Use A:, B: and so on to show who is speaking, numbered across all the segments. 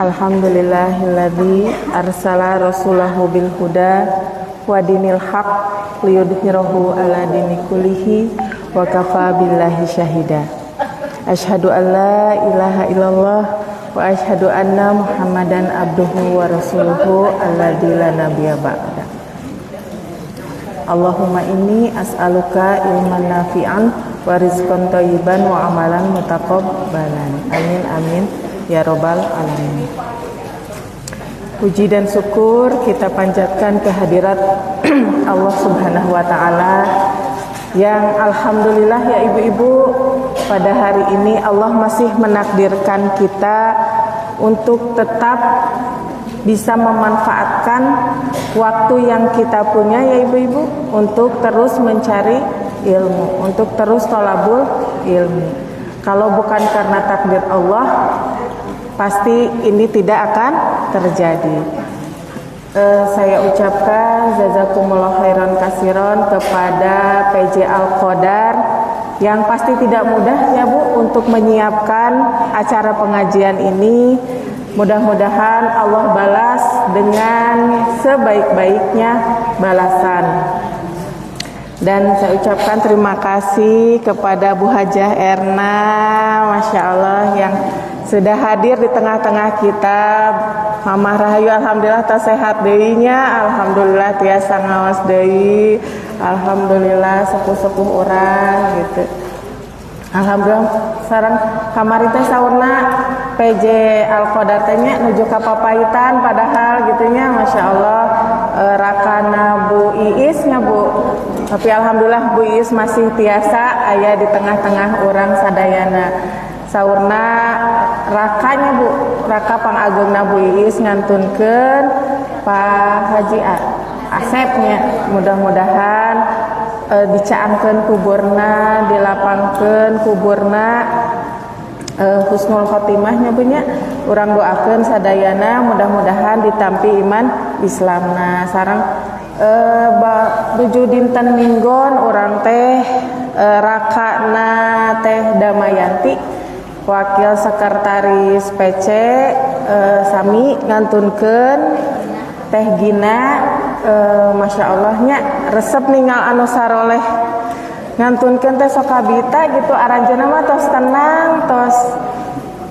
A: Alhamdulillahilladzi arsala rasulahu bil huda wa dinil haq liyudhhirahu ala dini kullihi wa kafa billahi syahida. Asyhadu an la ilaha illallah wa asyhadu anna Muhammadan abduhu wa rasuluhu alladzi la nabiyya ba'da. Allahumma inni as'aluka ilman nafi'an wa rizqan thayyiban wa amalan mutaqabbalan. Amin amin ya robbal alamin. Puji dan syukur kita panjatkan kehadirat Allah Subhanahu wa taala yang alhamdulillah ya ibu-ibu, pada hari ini Allah masih menakdirkan kita untuk tetap bisa memanfaatkan waktu yang kita punya ya ibu-ibu untuk terus mencari ilmu, untuk terus thalabul ilmi. Kalau bukan karena takdir Allah, pasti ini tidak akan terjadi. Saya ucapkan jazakumullah khairan kasiron kepada PJ Al-Qadar yang pasti tidak mudah ya Bu untuk menyiapkan acara pengajian ini. Mudah-mudahan Allah balas dengan sebaik-baiknya balasan. Dan saya ucapkan terima kasih kepada Bu Hajah Erna, Masya Allah, yang sudah hadir di tengah-tengah kita. Mama Rahayu alhamdulillah tak sehat deuinya, alhamdulillah tiasa ngawas deui, alhamdulillah sepuh-sepuh orang gitu. Alhamdulillah sareng kamari teh saurna PJ Al-Qadar teh nya nuju ka papaitan padahal gitunya, Masya Allah. Rakana Bu Iis nya Bu, tapi alhamdulillah Bu Iis masih tiasa aya di tengah-tengah orang sadayana. Saurna rakanya Bu, raka pangagungna Bu Iis ngantunkeun Pak Haji Asepnya. Mudah-mudahan dicaangkeun kuburna, dilapangkeun kuburna, husnul khotimahnya Bu nya. Urang doakeun sadayana mudah-mudahan ditampi iman Islamna. Sareng tujuh dinten minggon urang teh rakana teh Damayanti, wakil sekretaris PC sami ngantunkeun teh Gina, Masya Allahnya resep ningal anu saroleh ngantunkeun teh sok kabita gitu, aranjeuna mah tos tenang, tos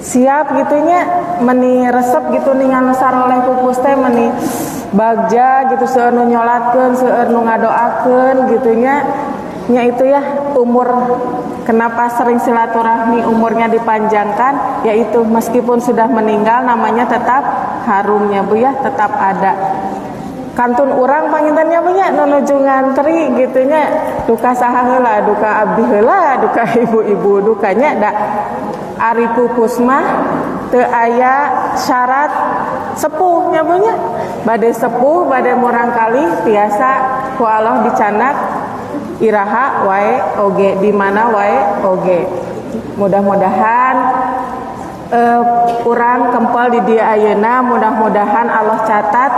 A: siap gitunya, meni resep gitu ningal anu saroleh pupus teh meni bagja gitu, seueur nu nyolatkeun, seueur nu ngadoakeun gitunya. Nya itu ya umur, kenapa sering silaturahmi umurnya dipanjangkan, yaitu meskipun sudah meninggal namanya tetap harumnya Bu ya, tetap ada. Kantun urang pangintennya Bu nya nu nuju ngantri gitunya, duka saha heula, duka abdi heula, duka ibu-ibu, dukanya da ari pupus mah teu aya syarat sepuhnya Bu nya. Bade sepuh, bade murang kali tiasa ku Allah dicanak iraha wae oge, di mana wae oge. Mudah-mudahan urang kempel di dia ayeuna, mudah-mudahan Allah catat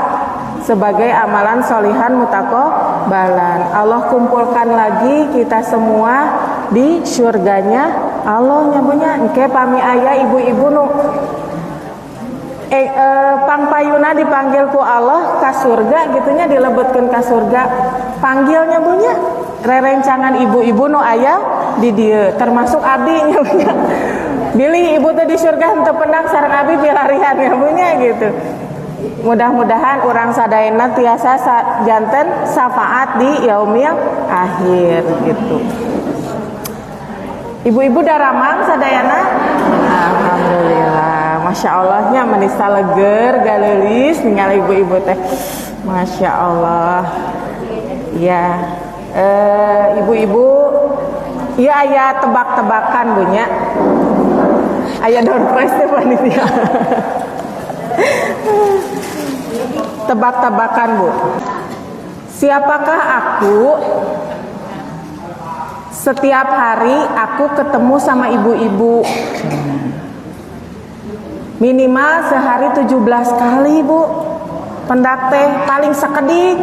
A: sebagai amalan solihan mutaqabbalan. Allah kumpulkan lagi kita semua di surganya Allah nya Bu nya. Engke pami aya ibu-ibu nu pangpayuna dipanggil ku Allah ka surga gitunya, dilebetkeun ka surga. Panggilnya Bu nya rerencangan ibu-ibu nu aya di dieu, termasuk abdi nya Bu nya. Bilih ibu teh di surga henteu pendak sareng abdi pilarihan ya Bu nya gitu. Mudah-mudahan urang sadayana tiasa janten syafaat di yaumil akhir gitu. Ibu-ibu daramang sadayana, alhamdulillah. Masya Allahnya menisa leger galeulis ningali ibu-ibu teh, Masya Allah. Ya, ibu-ibu, ya aya tebak-tebakan Bu nya. Aya door prize teh panitia. Tebak-tebakan Bu. Siapakah aku? Setiap hari aku ketemu sama ibu-ibu. Minimal sehari 17 kali Bu. Pendak teh paling sakedik.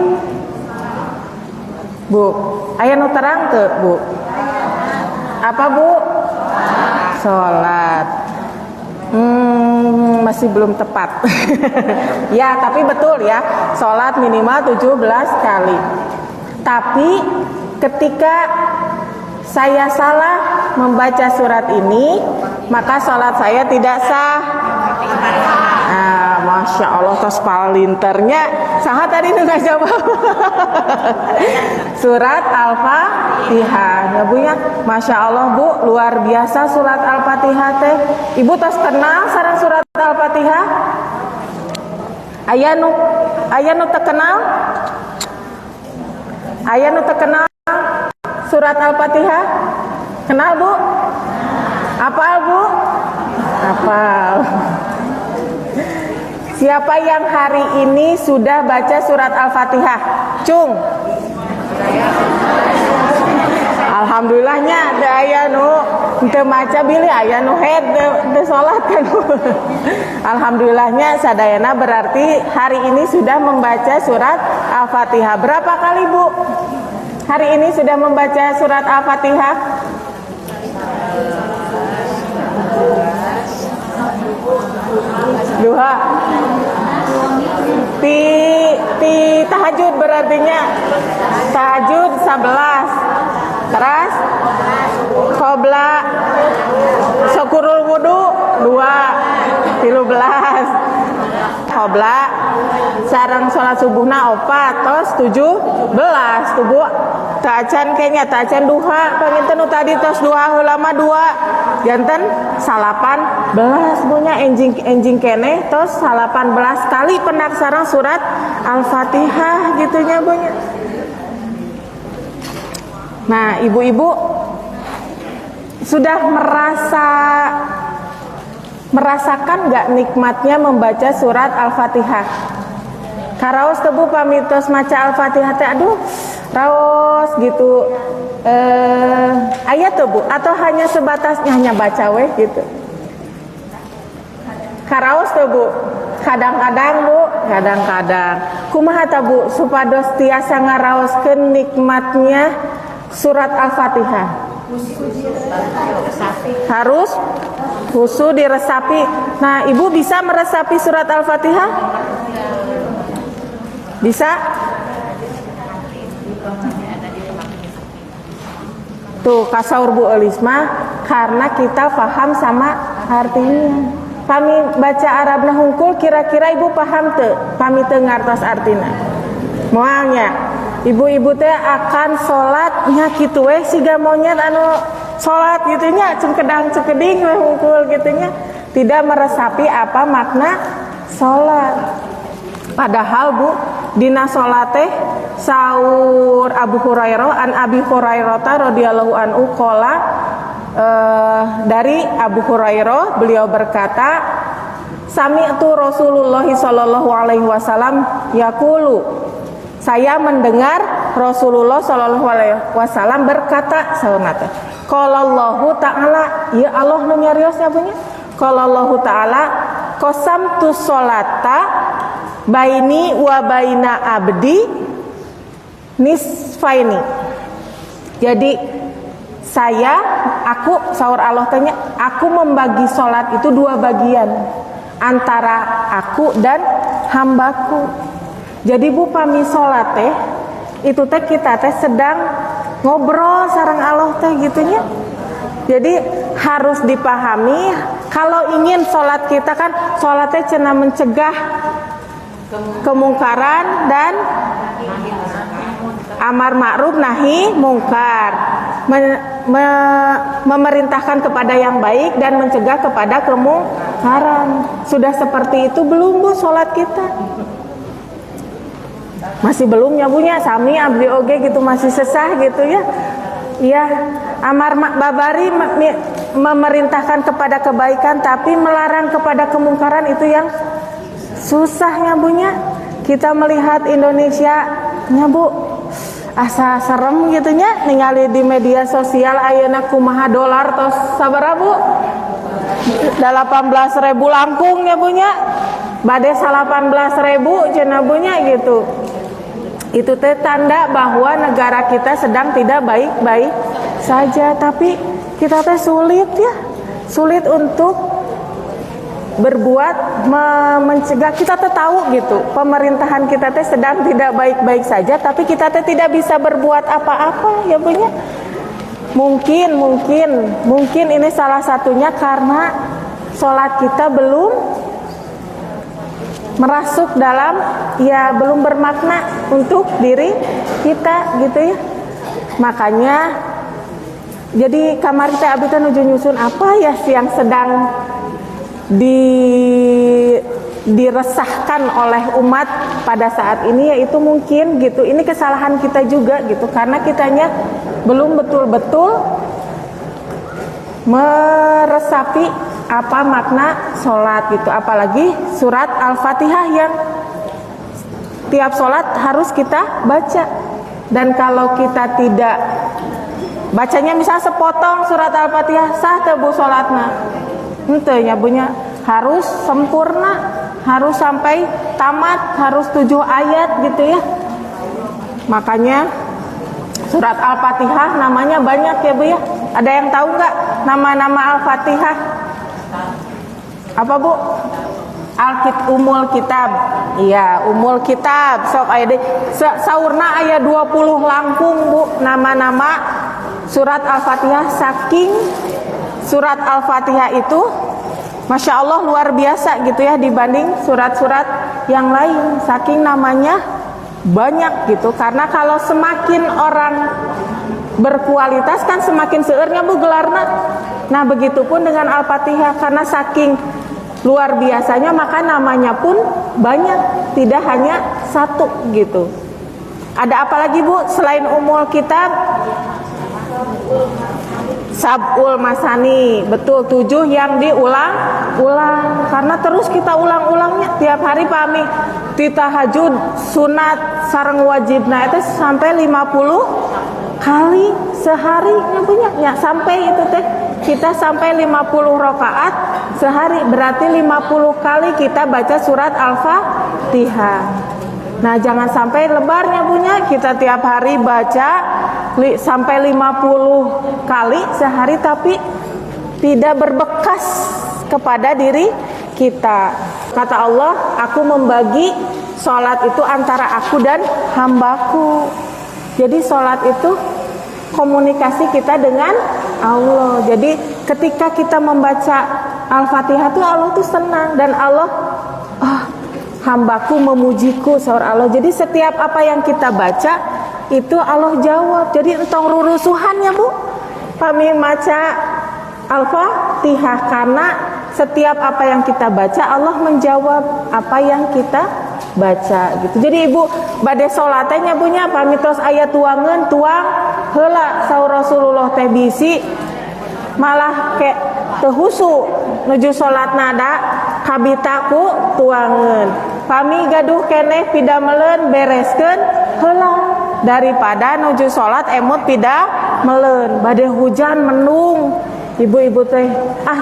A: Bu, aya nu terang teu Bu? Apa Bu? Salat. masih belum tepat. Ya, tapi betul ya, sholat minimal 17 kali. Tapi ketika saya salah membaca surat ini, maka sholat saya tidak sah. Masya Allah, tos palinternya saha tadi nu jawab. Surat Al-Fatihah ya Bu ya. Masya Allah Bu, luar biasa surat Al-Fatihah teh. Ibu tos kenal sareng surat Al-Fatihah? Aya nu terkenal? Aya nu terkenal surat Al-Fatihah? Kenal Bu? Apal Bu? Apal. Siapa yang hari ini sudah baca surat Al-Fatihah? Cung. Alhamdulillahnya ada aya nu teu maca bilih aya nu head teu salat kan. Alhamdulillahnya sadayana berarti hari ini sudah membaca surat Al-Fatihah. Berapa kali Bu? Hari ini sudah membaca surat Al-Fatihah? Duha. Ti tahajud berartinya tahajud 11. Terus qobla syukurul wudu 2 13. Qobla sareng salat subuhna 4 tos 17 tubuh tacan kayaknya tacan duha panginten tadi tos duha ulama 2 janten 18 punya enjing kene tos 18 kali penak sareng surat Al-Fatihah gitunya punya. Nah, ibu-ibu sudah merasakan gak nikmatnya membaca surat Al-Fatihah? Karaos tebu pamitos maca Al-Fatihah teh aduh raos gitu ayat tebu atau hanya sebatasnya hanya baca weh gitu. Karaos tebu kadang-kadang Bu, kadang-kadang kumaha ta Bu supados tiasa ngaraoskeun nikmatnya surat Al-Fatihah? Harus khusyuk diresapi. Nah, Ibu bisa meresapi surat Al-Fatihah? Bisa? Tuh kasaur Bu Elisma karena kita paham sama artinya. Kami baca Arabna hungkul kira-kira Ibu paham teu? Kami teu ngartos artina. Moalnya ibu-ibu teh akan sholatnya gitu weh siga monyet anu sholat gitunya cengkedang cekeding weh hungkul gitunya tidak meresapi apa makna sholat. Padahal Bu dina sholat teh saur Abu Hurairah an Abi Hurairah radhiyallahu anhu qala dari Abu Hurairah beliau berkata sami'tu Rasulullah sallallahu alaihi wasallam yaqulu, saya mendengar Rasulullah sallallahu alaihi wasallam berkata saunate qala Allahu taala, ya Allah nu nyariosnya punya qala Allahu taala qasamtu sholata baini wa baina abdi nisfaini. Jadi aku saur Allah tanya, aku membagi sholat itu 2 bagian antara aku dan hambaku. Jadi Bu pami sholat teh itu teh kita teh sedang ngobrol sareng Allah teh gitunya. Jadi harus dipahami kalau ingin sholat kita kan sholat teh cenah mencegah kemungkaran dan amar ma'ruf nahi mungkar, memerintahkan kepada yang baik dan mencegah kepada kemungkaran. Sudah seperti itu belum Bu sholat kita? Masih belum ya punya sami abdi oge gitu masih sesah gitu ya. Iya, amar babari memerintahkan kepada kebaikan tapi melarang kepada kemungkaran itu yang susahnya punya. Kita melihat Indonesia nya Bu asa serem gitunya ningali di media sosial ayeuna kumaha dolar tos sabaraha Bu 18.000 langkung ya punya bade 18.000 cenah punya gitu. Itu teh tanda bahwa negara kita sedang tidak baik-baik saja, tapi kita teh sulit untuk berbuat mencegah. Kita tahu gitu pemerintahan kita teh sedang tidak baik-baik saja, tapi kita teh tidak bisa berbuat apa-apa ya punya. Mungkin ini salah satunya karena sholat kita belum merasuk dalam, ya belum bermakna untuk diri kita gitu ya. Makanya jadi kamar teh abdi teh nuju nyusun apa ya sih yang sedang diresahkan oleh umat pada saat ini, yaitu mungkin gitu ini kesalahan kita juga gitu, karena kitanya belum betul-betul meresapi apa makna sholat gitu, apalagi surat Al-Fatihah yang tiap sholat harus kita baca. Dan kalau kita tidak bacanya misalnya sepotong surat Al-Fatihah, sah teu bu sholatna? Henteu nya bunya, harus sempurna, harus sampai tamat, harus 7 ayat gitu ya. Makanya surat Al-Fatihah namanya banyak ya bu ya. Ada yang tahu nggak nama-nama Al-Fatihah? Apa bu? Umul Kitab. Iya, Umul Kitab. Sok aya deui. Saurna aya 20 langkung bu nama-nama surat Al-Fatihah. Saking surat Al-Fatihah itu Masya Allah luar biasa gitu ya dibanding surat-surat yang lain. Saking namanya banyak gitu. Karena kalau semakin orang berkualitas kan semakin seurnya bu gelarna. Nah begitupun dengan Al-Fatihah, karena saking luar biasanya maka namanya pun banyak, tidak hanya satu gitu. Ada apa lagi bu selain Umul Kitab? Sab'ul Masani, betul, 7 yang diulang-ulang, karena terus kita ulang-ulangnya tiap hari pami di tahajud sunat sareng wajibna itu sampai 50 kali sehari punya ya, sampai itu teh kita sampai 50 rakaat sehari, berarti 50 kali kita baca surat Al-Fatihah. Nah jangan sampai lebarnya punya kita tiap hari baca sampai 50 kali sehari tapi tidak berbekas kepada diri kita. Kata Allah, aku membagi sholat itu antara aku dan hambaku. Jadi sholat itu komunikasi kita dengan Allah. Jadi ketika kita membaca Al-Fatihah itu Allah tuh senang, dan Allah hambaku memujiku sahur Allah. Jadi setiap apa yang kita baca itu Allah jawab. Jadi entong rurusuhannya bu kami baca Al-Fatihah, karena setiap apa yang kita baca Allah menjawab apa yang kita baca gitu. Jadi ibu bade sholatnya punya pamitos ayat tuangan tuang heula sahur Rasulullah teh bisi malah ke tehusu nuju sholat nada kabitaku tuangan pami gaduh keneh pidamelen bereskeun heula daripada nuju sholat emut pidamelen bade hujan mendung. Ibu-ibu teh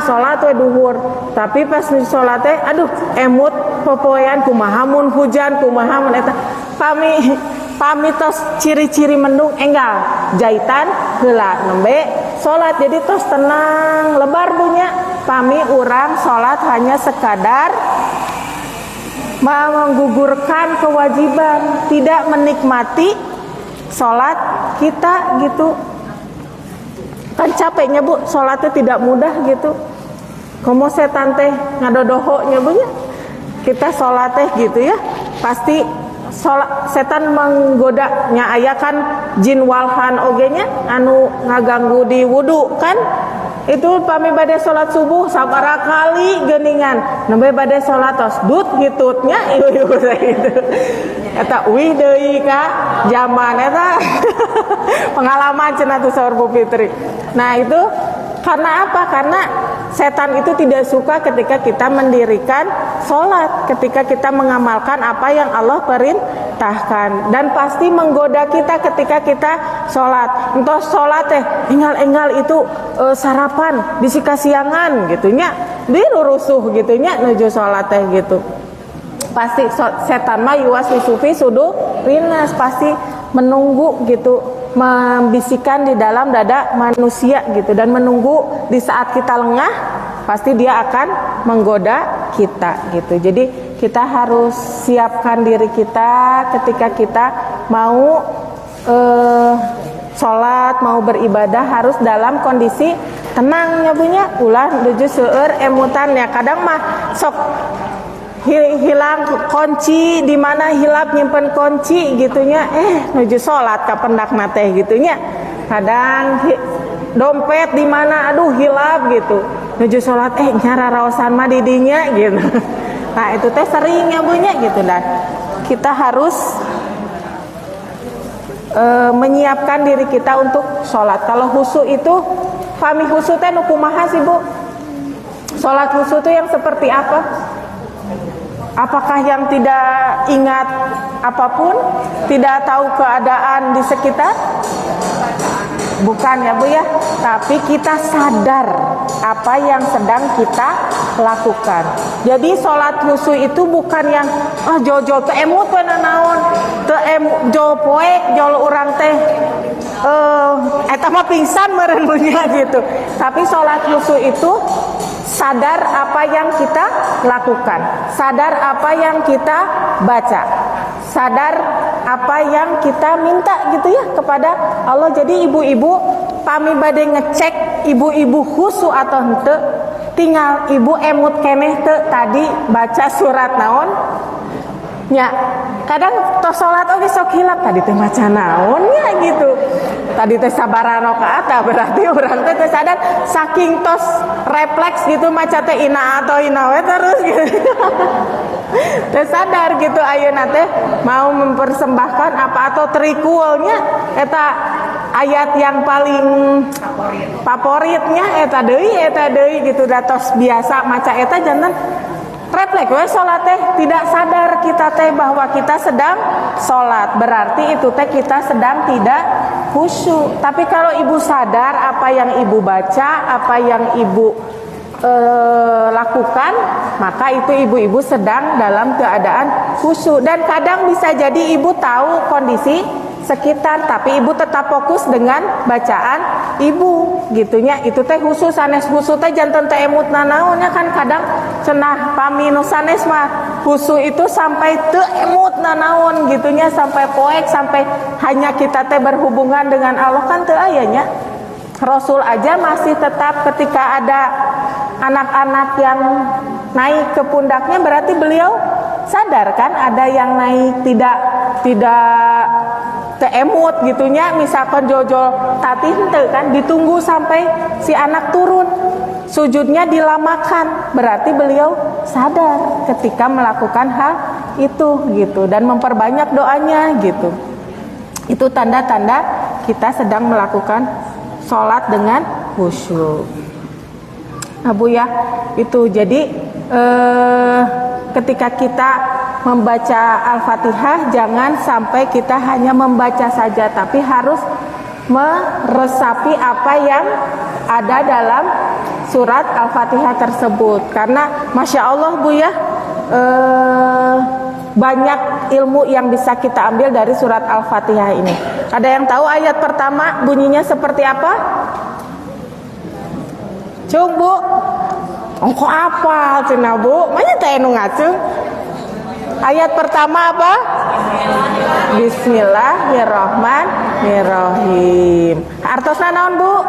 A: sholat we duhur, tapi pas nuju sholat teh aduh emut popoean kumaha mun hujan kumaha mun eta pami tos ciri-ciri mendung enggal jahitan heula nembe sholat. Jadi tos tenang lebar bunya pami urang sholat hanya sekadar menggugurkan kewajiban, tidak menikmati sholat kita gitu. Kan capeknya bu, sholatnya tidak mudah gitu. Komo setan teh ngadodohonya bu ya. Kita sholat teh gitu ya, pasti setan menggoda nya aya kan jin walhan ogenya anu ngaganggu di wudu kan. Itu pami bade sholat subuh sabaraha kali geuningan nembe bade sholat tos dut hitutnya ieu itu eta wih deui ka zaman eta pengalaman cenah tuh sahur Bu Fitri. Nah itu karena apa? Karena setan itu tidak suka ketika kita mendirikan sholat, ketika kita mengamalkan apa yang Allah perintahkan, dan pasti menggoda kita ketika kita sholat. Entah sholat teh enggal-enggal itu sarapan bisi kasiangan gitunya, dirurusuh gitunya nuju sholat teh gitu. Pasti setan mah yuwas lisufi sudu rinas, pasti menunggu gitu, membisikkan di dalam dada manusia gitu, dan menunggu di saat kita lengah pasti dia akan menggoda kita gitu. Jadi kita harus siapkan diri kita ketika kita mau sholat, mau beribadah harus dalam kondisi tenangnya punya. Ulah nuju seueur emutannya. Kadang mah sok hilang kunci, di mana hilap nyimpen kunci gitunya, nuju sholat kapendak nate gitunya. Kadang dompet di mana, aduh hilap gitu, nuju sholat nyara raosan mah didinya gitu. Nah itu teh seringnya punya gitu. Dan kita harus menyiapkan diri kita untuk sholat. Kalau husu itu, fami husu teh nu kumaha sih Bu? Sholat husu itu yang seperti apa? Apakah yang tidak ingat apapun, tidak tahu keadaan di sekitar? Bukan ya Bu ya, tapi kita sadar apa yang sedang kita lakukan. Jadi sholat khusu itu bukan yang jol-jol teu emut we naon, teu jol poe jol urang teh eta mah pingsan meureun nya gitu. Tapi sholat khusu itu sadar apa yang kita lakukan, sadar apa yang kita baca, sadar apa yang kita minta gitu ya kepada Allah. Jadi ibu-ibu pami bade ngecek ibu-ibu khusu atau henteu, tinggal ibu emut keneh teu tadi baca surat naon nya. Kadang tos salat oge sok hilap tadi teh maca naon nya gitu. Tadi teh sabaraha rakaat berarti urang teh teu sadar saking tos refleks gitu maca teh ina atau ina we terus gitu. Teu sadar gitu ayeuna teh mau mempersembahkan apa atau trikulnya eta ayat yang paling favoritnya eta deui gitu. Datos biasa maca eta janten refleks we salat teh, tidak sadar kita teh bahwa kita sedang salat. Berarti itu teh kita sedang tidak khusyuk. Tapi kalau ibu sadar apa yang ibu baca, apa yang ibu lakukan, maka itu ibu-ibu sedang dalam keadaan khusyuk. Dan kadang bisa jadi ibu tahu kondisi sekitar, tapi ibu tetap fokus dengan bacaan ibu gitunya. Itu teh khusus sanes khusus teh janten teh emut nanaonnya kan. Kadang cenah pami nu sanes mah khusus itu sampai teu emut nanaon gitunya, sampai poek, sampai hanya kita teh berhubungan dengan Allah kan teu aya nya. Rasul aja masih tetap ketika ada anak-anak yang naik ke pundaknya, berarti beliau sadar kan ada yang naik tidak teemut gitunya, misalkan jojol tatih henteu kan, ditunggu sampai si anak turun, sujudnya dilamakan, berarti beliau sadar ketika melakukan hal itu gitu, dan memperbanyak doanya gitu. Itu tanda-tanda kita sedang melakukan sholat dengan khusyuk. Nah Bu ya, itu jadi ketika kita membaca Al-Fatihah jangan sampai kita hanya membaca saja, tapi harus meresapi apa yang ada dalam surat Al-Fatihah tersebut. Karena Masya Allah Bu ya, banyak ilmu yang bisa kita ambil dari surat Al-Fatihah ini. Ada yang tahu ayat pertama bunyinya seperti apa? Cung Bu, engko apa cenah Bu? Manya teh nu ngacung. Ayat pertama apa? Bismillahirrahmanirrahim. Artosna naon Bu?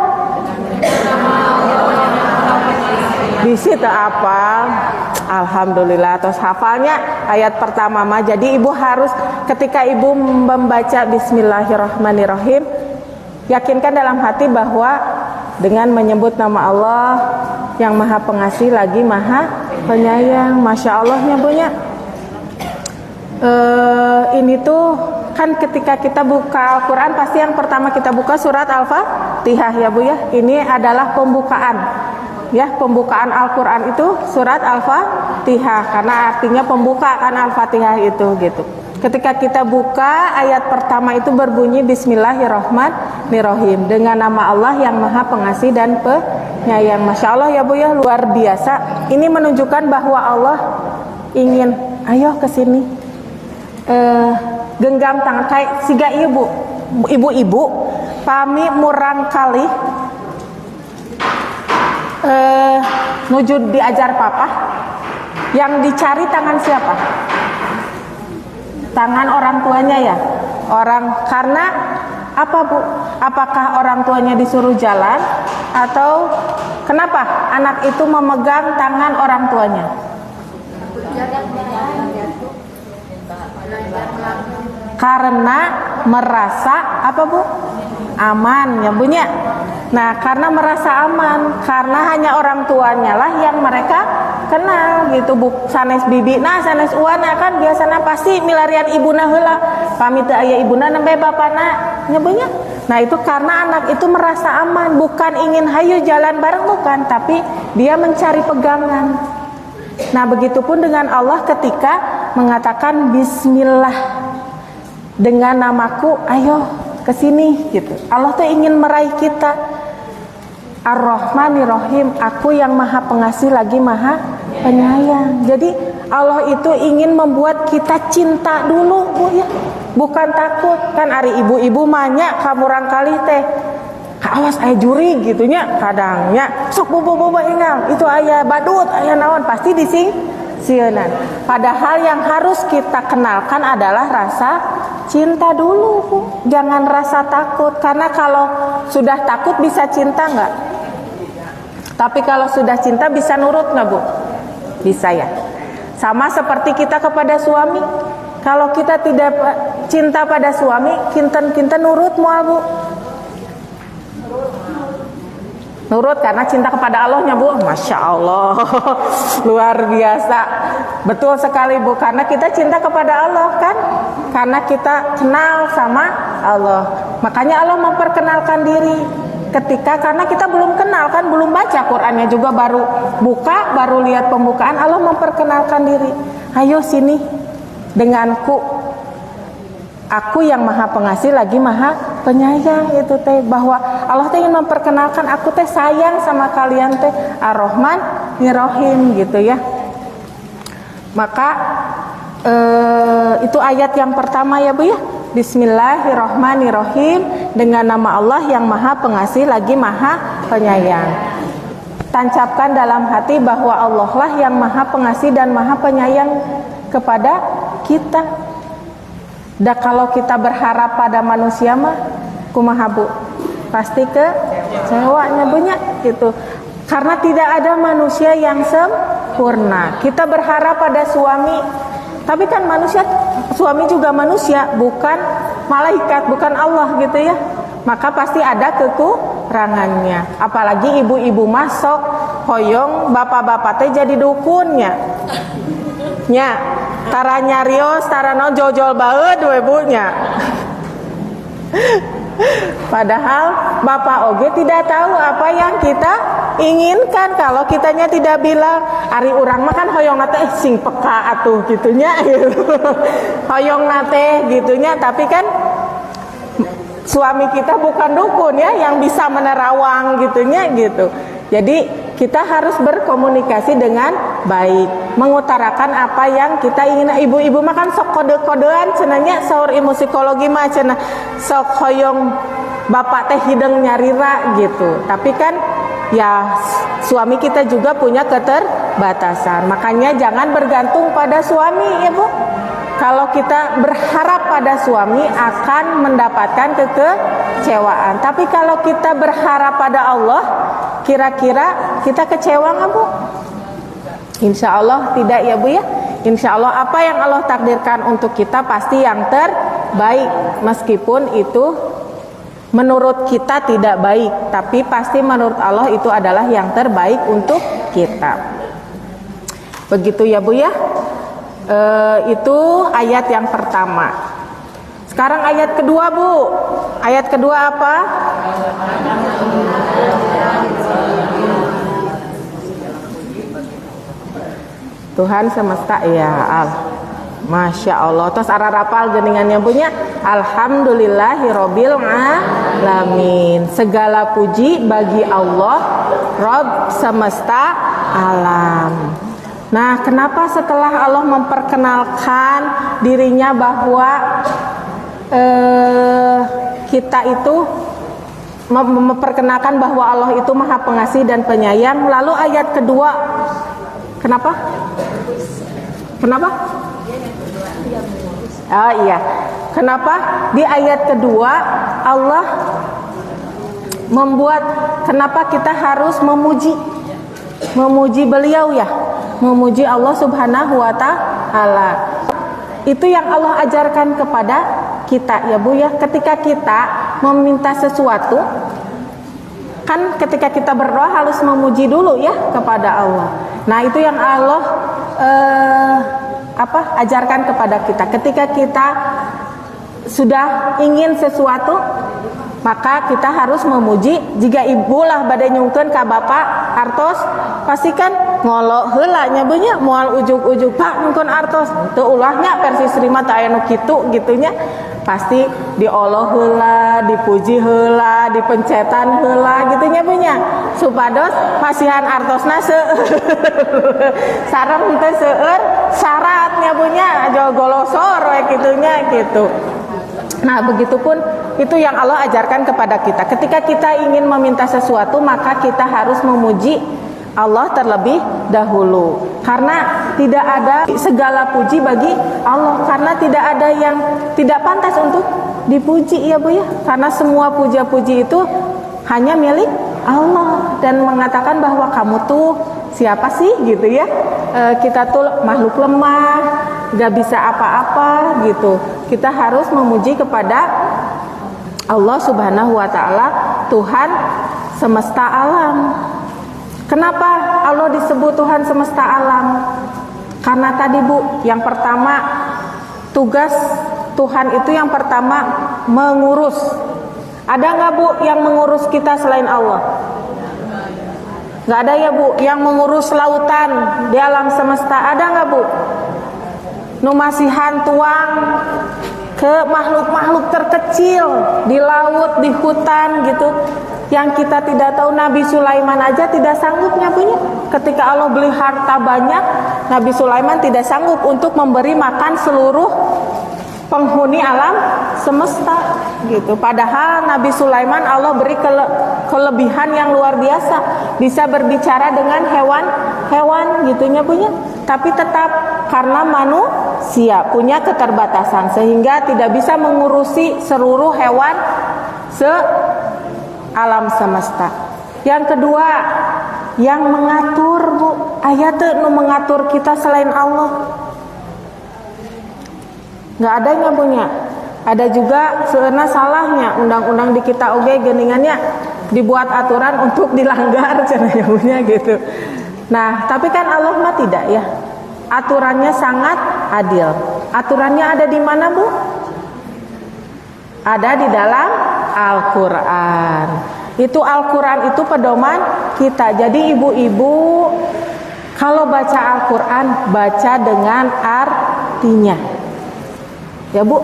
A: Bisi teu apal. Alhamdulillah tos hafalnya ayat pertama mah. Jadi ibu harus ketika ibu membaca Bismillahirrahmanirrahim, yakinkan dalam hati bahwa dengan menyebut nama Allah yang Maha Pengasih lagi Maha Penyayang. Masya Allahnya punya. Ini tuh kan ketika kita buka Al-Quran pasti yang pertama kita buka surat Al-Fatihah ya Bu ya. Ini adalah pembukaan ya, pembukaan Al-Quran itu surat Al-Fatihah, karena artinya pembukaan Al-Fatihah itu gitu. Ketika kita buka ayat pertama itu berbunyi Bismillahirrahmanirrahim, dengan nama Allah yang Maha Pengasih dan Penyayang. Masya Allah ya Bu ya, luar biasa. Ini menunjukkan bahwa Allah ingin, ayo ke sini, genggam tangan kayak siga ibu-ibu pami murang kali Nujud diajar papa, yang dicari tangan siapa? Tangan orang tuanya ya. Karena apa Bu? Apakah orang tuanya disuruh jalan atau kenapa anak itu memegang tangan orang tuanya? Karena merasa apa Bu? Aman ya Bu nya. Nah, karena merasa aman, karena hanya orang tuanya lah yang mereka kenal gitu Bu. Sanes bibi, nah sanes uana kan biasanya pasti milarian ibuna heula. Pamit aya ibuna nembe bapana nyebunya. Nah, itu karena anak itu merasa aman, bukan ingin hayu jalan bareng bukan, tapi dia mencari pegangan. Nah, begitupun dengan Allah ketika mengatakan bismillah, dengan namaku ayo kesini gitu. Allah tuh ingin meraih kita. Ar-Rahmanir-Rahim, aku yang maha pengasih lagi maha penyayang. Jadi Allah itu ingin membuat kita cinta dulu Bu ya, bukan takut. Kan ari ibu-ibu banyak kamurang kali teh awas aya juri gitunya kadangnya sok bobo ingal itu aya badut aya naon pasti dising-sieunnan. Padahal yang harus kita kenalkan adalah rasa cinta dulu Bu. Jangan rasa takut, karena kalau sudah takut bisa cinta enggak? Tapi kalau sudah cinta bisa nurut enggak Bu? Bisa ya. Sama seperti kita kepada suami. Kalau kita tidak cinta pada suami, kinten nurut moal Bu. Nurut karena cinta kepada Allahnya Bu. Masya Allah. Luar biasa. Betul sekali Bu. Karena kita cinta kepada Allah kan. Karena kita kenal sama Allah. Makanya Allah memperkenalkan diri. Karena kita belum kenal kan, belum baca Qur'annya juga, baru buka, baru lihat pembukaan, Allah memperkenalkan diri. Ayo sini denganku, aku yang maha pengasih lagi maha penyayang. Itu teh bahwa Allah teh ingin memperkenalkan aku teh sayang sama kalian teh, Ar-Rahman Ar-Rahim gitu ya. Maka itu ayat yang pertama ya Bu ya. Bismillahirrahmanirrahim, dengan nama Allah yang maha pengasih lagi maha penyayang. Tancapkan dalam hati bahwa Allah lah yang maha pengasih dan maha penyayang kepada kita. Dan kalau kita berharap pada manusia mah kumaha Bu? Pasti kecewanya banyak gitu. Karena tidak ada manusia yang sempurna. Kita berharap pada suami, tapi kan suami juga manusia, bukan malaikat, bukan Allah gitu ya. Maka pasti ada kekurangannya. Apalagi ibu-ibu masuk hoyong bapak-bapak teh jadi dukunnya. Nya, tara nyarios, tara no jojol baeud we Bu nya. Padahal bapak oge tidak tahu apa yang kita inginkan. Kalau kitanya tidak bilang, ari urang mah kan hoyong nate sing peka atuh gitunya gitu. Hoyong nate gitunya, tapi kan suami kita bukan dukun ya yang bisa menerawang gitunya gitu. Jadi kita harus berkomunikasi dengan baik, mengutarakan apa yang kita ingin. Ibu-ibu mah kan sok kode-kodean cenanya, saur ilmu psikologi mah cenah sok hoyong bapak teh hideng nyarira gitu. Tapi kan ya suami kita juga punya keterbatasan. Makanya jangan bergantung pada suami ya Bu. Kalau kita berharap pada suami akan mendapatkan kekecewaan. Tapi kalau kita berharap pada Allah, kira-kira kita kecewa nggak Bu? Insya Allah tidak ya Bu ya. Insya Allah apa yang Allah takdirkan untuk kita pasti yang terbaik. Meskipun itu menurut kita tidak baik, tapi pasti menurut Allah itu adalah yang terbaik untuk kita. Begitu ya Bu ya. Itu ayat yang pertama. Sekarang ayat kedua Bu. Ayat kedua apa? Tuhan semesta ya Masya Allah. Terus arah rapal geningannya punya Alhamdulillahirobbil alamin. Segala puji bagi Allah Rob semesta alam. Nah, kenapa setelah Allah memperkenalkan dirinya bahwa kita itu memperkenalkan bahwa Allah itu Maha Pengasih dan Penyayang. Lalu ayat kedua, kenapa? Oh iya, kenapa di ayat kedua Allah membuat, kenapa kita harus memuji beliau ya, memuji Allah Subhanahu wa Ta'ala. Itu yang Allah ajarkan kepada kita ya Bu ya. Ketika kita meminta sesuatu, kan ketika kita berdoa harus memuji dulu ya kepada Allah. Nah itu yang Allah ajarkan kepada kita. Ketika kita sudah ingin sesuatu, maka kita harus memuji. Jika ibu lah badai nyungkeun ka bapak artos, pasti kan ngolok heula nya beunnya moal ujug-ujug Pak nyungkeun artos. Teu ulahnya versi Srima teu aya nu kitu gitunya. Pasti dioloh heula, dipuji heula, dipencetan heula gitunya punya. Supados pasihan artosna sareng teh seueur syaratnya punya aja golosor we gitunya gitu. Nah, begitupun itu yang Allah ajarkan kepada kita. Ketika kita ingin meminta sesuatu, maka kita harus memuji Allah terlebih dahulu. Karena tidak ada segala puji bagi Allah, karena tidak ada yang tidak pantas untuk dipuji ya Bu ya. Karena semua puja-puji itu hanya milik Allah, dan mengatakan bahwa kamu tuh siapa sih gitu ya. Kita tuh makhluk lemah, gak bisa apa-apa gitu. Kita harus memuji kepada Allah Subhanahu wa Ta'ala, Tuhan semesta alam. Kenapa Allah disebut Tuhan semesta alam? Karena tadi Bu, yang pertama tugas Tuhan itu yang pertama mengurus. Ada nggak Bu yang mengurus kita selain Allah? Nggak ada ya Bu. Yang mengurus lautan di alam semesta ada nggak Bu? Numasihan tuang ke makhluk-makhluk terkecil di laut, di hutan gitu, yang kita tidak tahu. Nabi Sulaiman aja tidak sanggupnya punya. Ketika Allah beli harta banyak, Nabi Sulaiman tidak sanggup untuk memberi makan seluruh penghuni alam semesta gitu. Padahal Nabi Sulaiman Allah beri kelebihan yang luar biasa, bisa berbicara dengan hewan gitunya punya. Tapi tetap karena manusia punya keterbatasan sehingga tidak bisa mengurusi seluruh hewan alam semesta. Yang kedua, yang mengatur Bu, aya teu nu mengatur kita selain Allah. Nggak adanya punya. Ada juga sebenarnya salahnya undang-undang di kita oge geuningannya dibuat aturan untuk dilanggar cenanya punya gitu. Nah, tapi kan Allah mah tidak ya. Aturannya sangat adil. Aturannya ada di mana Bu? Ada di dalam Al-Quran. Itu Al-Quran itu pedoman kita. Jadi ibu-ibu kalau baca Al-Quran, baca dengan artinya. Ya Bu,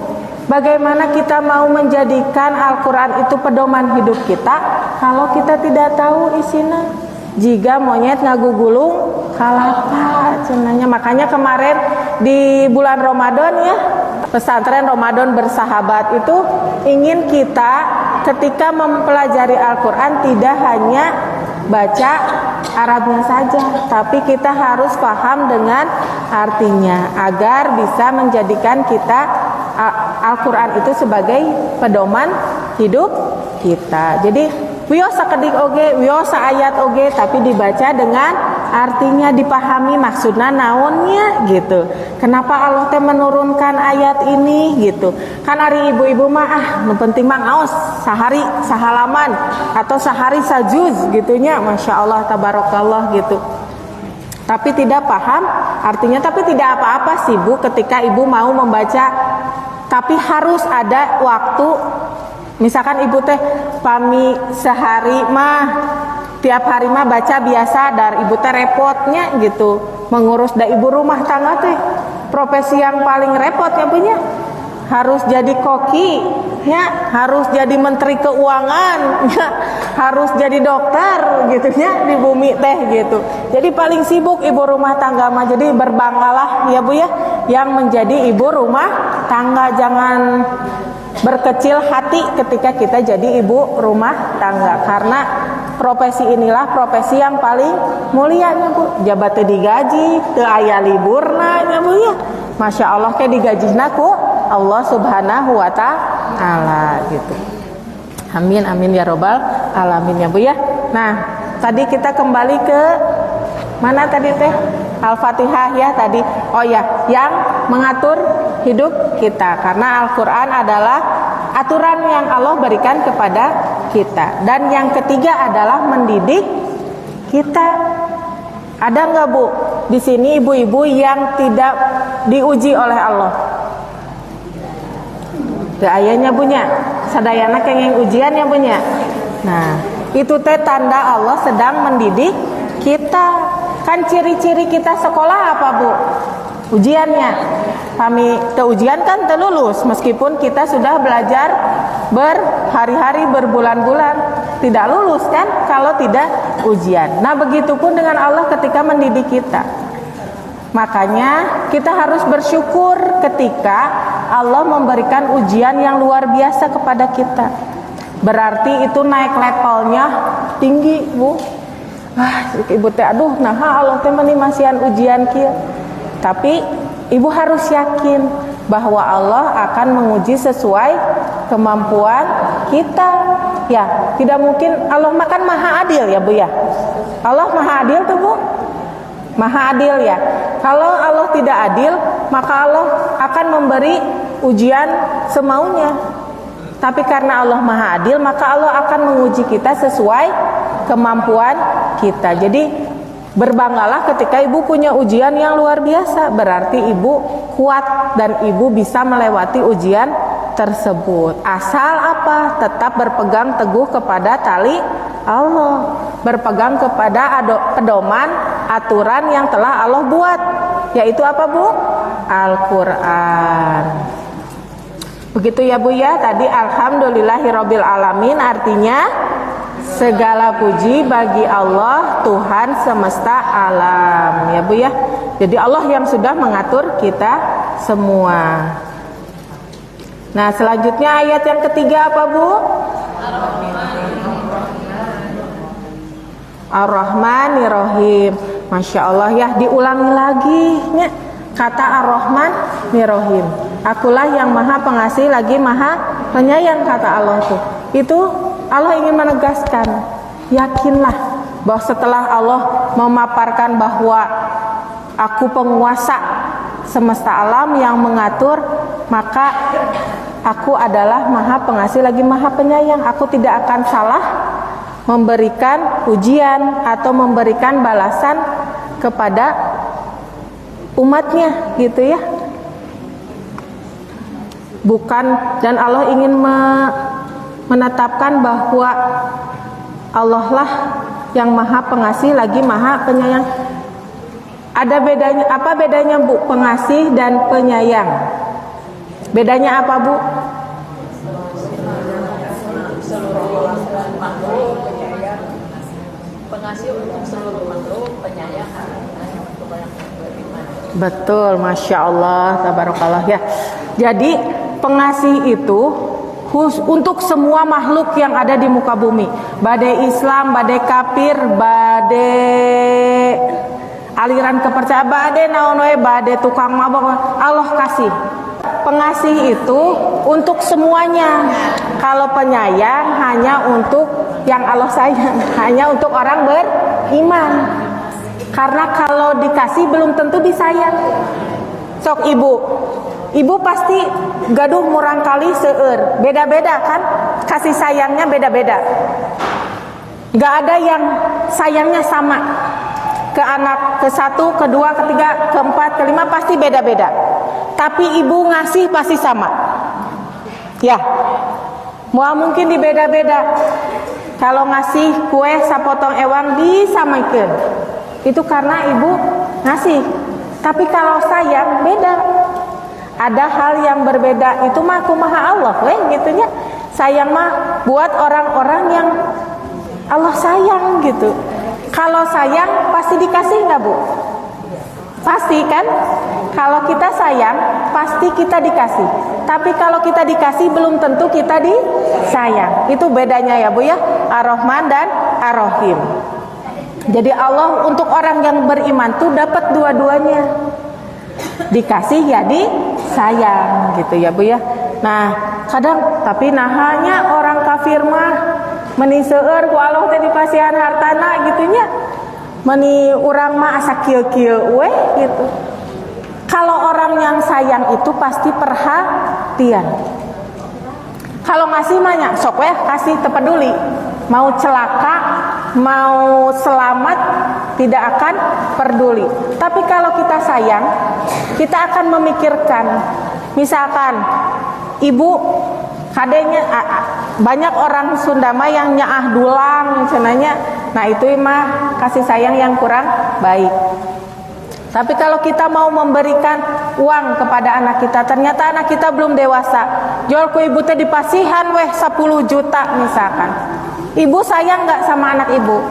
A: bagaimana kita mau menjadikan Al-Quran itu pedoman hidup kita kalau kita tidak tahu isinya? Jika monyet ngagugulung kalapa cenanya. Makanya kemarin di bulan Ramadan ya, pesantren Ramadan bersahabat itu ingin kita ketika mempelajari Al-Quran tidak hanya baca Arabnya saja, tapi kita harus paham dengan artinya agar bisa menjadikan kita Al-Quran itu sebagai pedoman hidup kita. Jadi wios sakedik oge, wios ayat oge, tapi dibaca dengan artinya, dipahami maksudnya naonnya gitu. Kenapa Allah teh menurunkan ayat ini gitu. Kan ari ibu-ibu mah nu penting mah ngaos sehari sahalaman atau sehari sajuz gitunya, Masya Allah tabarakallah gitu. Tapi tidak paham artinya, tapi tidak apa-apa sih Bu ketika ibu mau membaca, tapi harus ada waktu. Misalkan ibu teh pami sehari mah tiap hari mah baca biasa, dar ibu teh repotnya gitu mengurus da ibu rumah tangga teh profesi yang paling repot ya punya. Harus jadi koki ya, harus jadi menteri keuangan ya, harus jadi dokter gitu ya di bumi teh gitu. Jadi paling sibuk ibu rumah tangga mah. Jadi berbanggalah ya Bu ya yang menjadi ibu rumah tangga. Jangan berkecil hati ketika kita jadi ibu rumah tangga, karena profesi inilah profesi yang paling mulia nya Bu. Jabat teu digaji, teu aya liburna nya Bu ya. Masya Allah ke digajihna ku Allah Subhanahu wa ta'ala gitu. Amin amin ya robbal alamin ya Bu ya. Nah, tadi kita kembali ke mana tadi teh? Al-Fatihah ya tadi. Oh ya, yang mengatur hidup kita, karena Al-Qur'an adalah aturan yang Allah berikan kepada kita. Dan yang ketiga adalah mendidik kita. Ada nggak Bu di sini ibu-ibu yang tidak diuji oleh Allah? Teu ayanya punya. Sadayana kenging ujian ya punya. Nah, itu teh tanda Allah sedang mendidik kita. Kan ciri-ciri kita sekolah apa Bu? Ujiannya. Kami teu ujian kan teu lulus, meskipun kita sudah belajar berhari-hari, berbulan-bulan, tidak lulus kan kalau tidak ujian. Nah, begitupun dengan Allah ketika mendidik kita. Makanya kita harus bersyukur ketika Allah memberikan ujian yang luar biasa kepada kita. Berarti itu naik levelnya tinggi Bu. Ibu teh aduh nah Allah teh meni masihan ujian kieu. Tapi ibu harus yakin bahwa Allah akan menguji sesuai kemampuan kita. Ya, tidak mungkin, Allah kan maha adil ya Bu ya. Allah maha adil tuh Bu. Maha adil ya. Kalau Allah tidak adil, maka Allah akan memberi ujian semaunya. Tapi karena Allah maha adil, maka Allah akan menguji kita sesuai kemampuan kita. Jadi berbanggalah ketika ibu punya ujian yang luar biasa. Berarti ibu kuat dan ibu bisa melewati ujian tersebut. Asal apa? Tetap berpegang teguh kepada tali Allah, berpegang kepada pedoman aturan yang telah Allah buat, yaitu apa Bu? Al-Quran. Begitu ya Bu ya. Tadi alhamdulillahirabbil alamin artinya segala puji bagi Allah Tuhan semesta alam ya Bu ya. Jadi Allah yang sudah mengatur kita semua. Nah, selanjutnya ayat yang ketiga apa Bu? Ar-Rahmanir-Rahim. Masya Allah ya, diulangi lagi ya, kata Ar-Rahman-Nir-Rahim. Akulah yang maha pengasih lagi maha penyayang, kata Allah tuh. Itu Allah ingin menegaskan, yakinlah bahwa setelah Allah memaparkan bahwa aku penguasa semesta alam yang mengatur, maka aku adalah maha pengasih lagi maha penyayang. Aku tidak akan salah memberikan ujian atau memberikan balasan kepada umatnya gitu ya. Bukan, dan Allah ingin menetapkan bahwa Allah lah yang maha pengasih lagi maha penyayang. Ada bedanya, apa bedanya Bu pengasih dan penyayang? Bedanya apa Bu? Pengasih untuk seluruh makhluk, penyayang untuk orang beriman. Betul, Masya Allah, tabarakallah ya. Jadi pengasih itu untuk semua makhluk yang ada di muka bumi, badai Islam, badai kafir, badai aliran kepercayaan, badai naon-naon, badai tukang mabok, Allah kasih. Pengasih itu untuk semuanya. Kalau penyayang hanya untuk yang Allah sayang, hanya untuk orang beriman. Karena kalau dikasih belum tentu disayang. Sok ibu pasti gaduh murang kali seueur, beda-beda kan? Kasih sayangnya beda-beda. Gak ada yang sayangnya sama. Ke anak, ke satu, kedua, ketiga, keempat, kelima pasti beda-beda. Tapi ibu ngasih pasti sama. Ya, mungkin dibeda-beda. Kalau ngasih kue sapotong ewang disamaikeun, itu karena ibu ngasih. Tapi kalau sayang beda. Ada hal yang berbeda, itu mah kumaha Allah gitunya. Sayang mah buat orang-orang yang Allah sayang gitu. Kalau sayang pasti dikasih nggak Bu? Pasti kan? Kalau kita sayang, pasti kita dikasih. Tapi kalau kita dikasih, belum tentu kita disayang. Itu bedanya ya Bu ya, Ar-Rahman dan Ar-Rahim. Jadi Allah untuk orang yang beriman tuh dapat dua-duanya. Dikasih ya disayang gitu ya Bu ya. Nah, kadang tapi nahanya orang kafir mah meni seueur ku Allah teh dipasihan hartana gitunya. Meni urang mah asa kieu-kieu we gitu. Kalau orang yang sayang itu pasti perhatian. Kalau ngasih banyak, sok we kasih tepeduli. Mau celaka, mau selamat, tidak akan peduli. Tapi kalau kita sayang, kita akan memikirkan. Misalkan ibu kadenya banyak orang Sunda mah yang nyaah dulang cenanya. Nah itu mah kasih sayang yang kurang baik. Tapi kalau kita mau memberikan uang kepada anak kita, ternyata anak kita belum dewasa, jual ku ibu teh dipasihan weh 10 juta misalkan. Ibu sayang nggak sama anak ibu?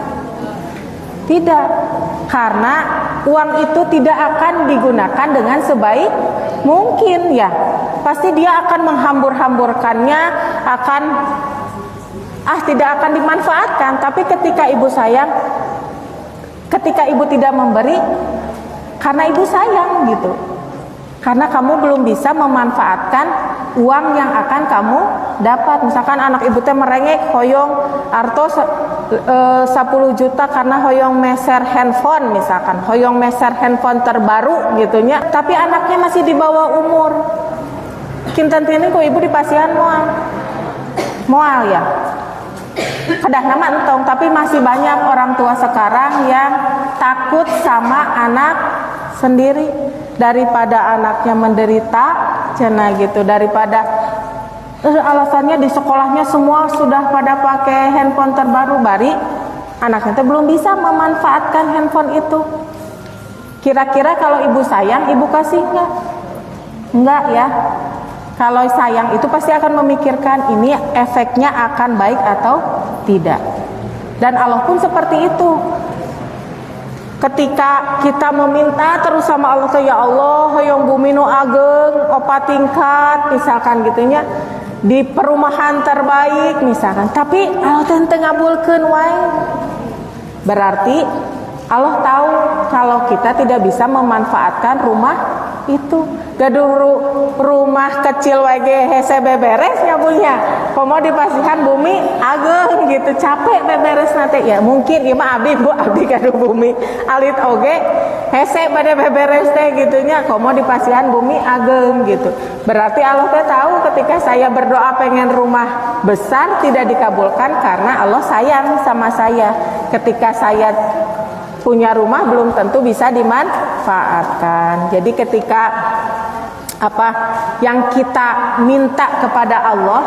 A: Tidak, karena uang itu tidak akan digunakan dengan sebaik mungkin ya. Pasti dia akan menghambur-hamburkannya, tidak akan dimanfaatkan. Tapi ketika ibu sayang, ketika ibu tidak memberi, karena ibu sayang gitu. Karena kamu belum bisa memanfaatkan uang yang akan kamu dapat. Misalkan anak ibu teh merengek hoyong arto 10 juta karena hoyong meser handphone misalkan. Hoyong meser handphone terbaru gitunya. Tapi anaknya masih di bawah umur. Kinten ini kok ibu dipasihan moal ya. Kedah nama entong, tapi masih banyak orang tua sekarang yang takut sama anak sendiri daripada anaknya menderita cenah gitu, daripada alasannya di sekolahnya semua sudah pada pakai handphone terbaru, bari anaknya itu belum bisa memanfaatkan handphone itu. Kira-kira kalau ibu sayang, ibu kasih enggak ya? Kalau sayang itu pasti akan memikirkan ini efeknya akan baik atau tidak. Dan Allah pun seperti itu. Ketika kita meminta terus sama Allah, ya Allah, hoyong bumi nu ageng, 4 tingkat misalkan gitunya, di perumahan terbaik misalkan. Tapi Allah teu ngabulkeun wae. Berarti Allah tahu kalau kita tidak bisa memanfaatkan rumah itu. Gaduh rumah kecil wage hese beberes ya punya. Komo dipasihan bumi ageng gitu, capek beberes nanti ya. Mungkin ieu mah abdi Bu, abdi gaduh bumi alit oge hese bade beberes teh gitunya. Komo dipasihan bumi ageng gitu. Berarti Allah teh tahu ketika saya berdoa pengen rumah besar tidak dikabulkan karena Allah sayang sama saya. Ketika saya punya rumah belum tentu bisa dimanfaatkan. Jadi ketika yang kita minta kepada Allah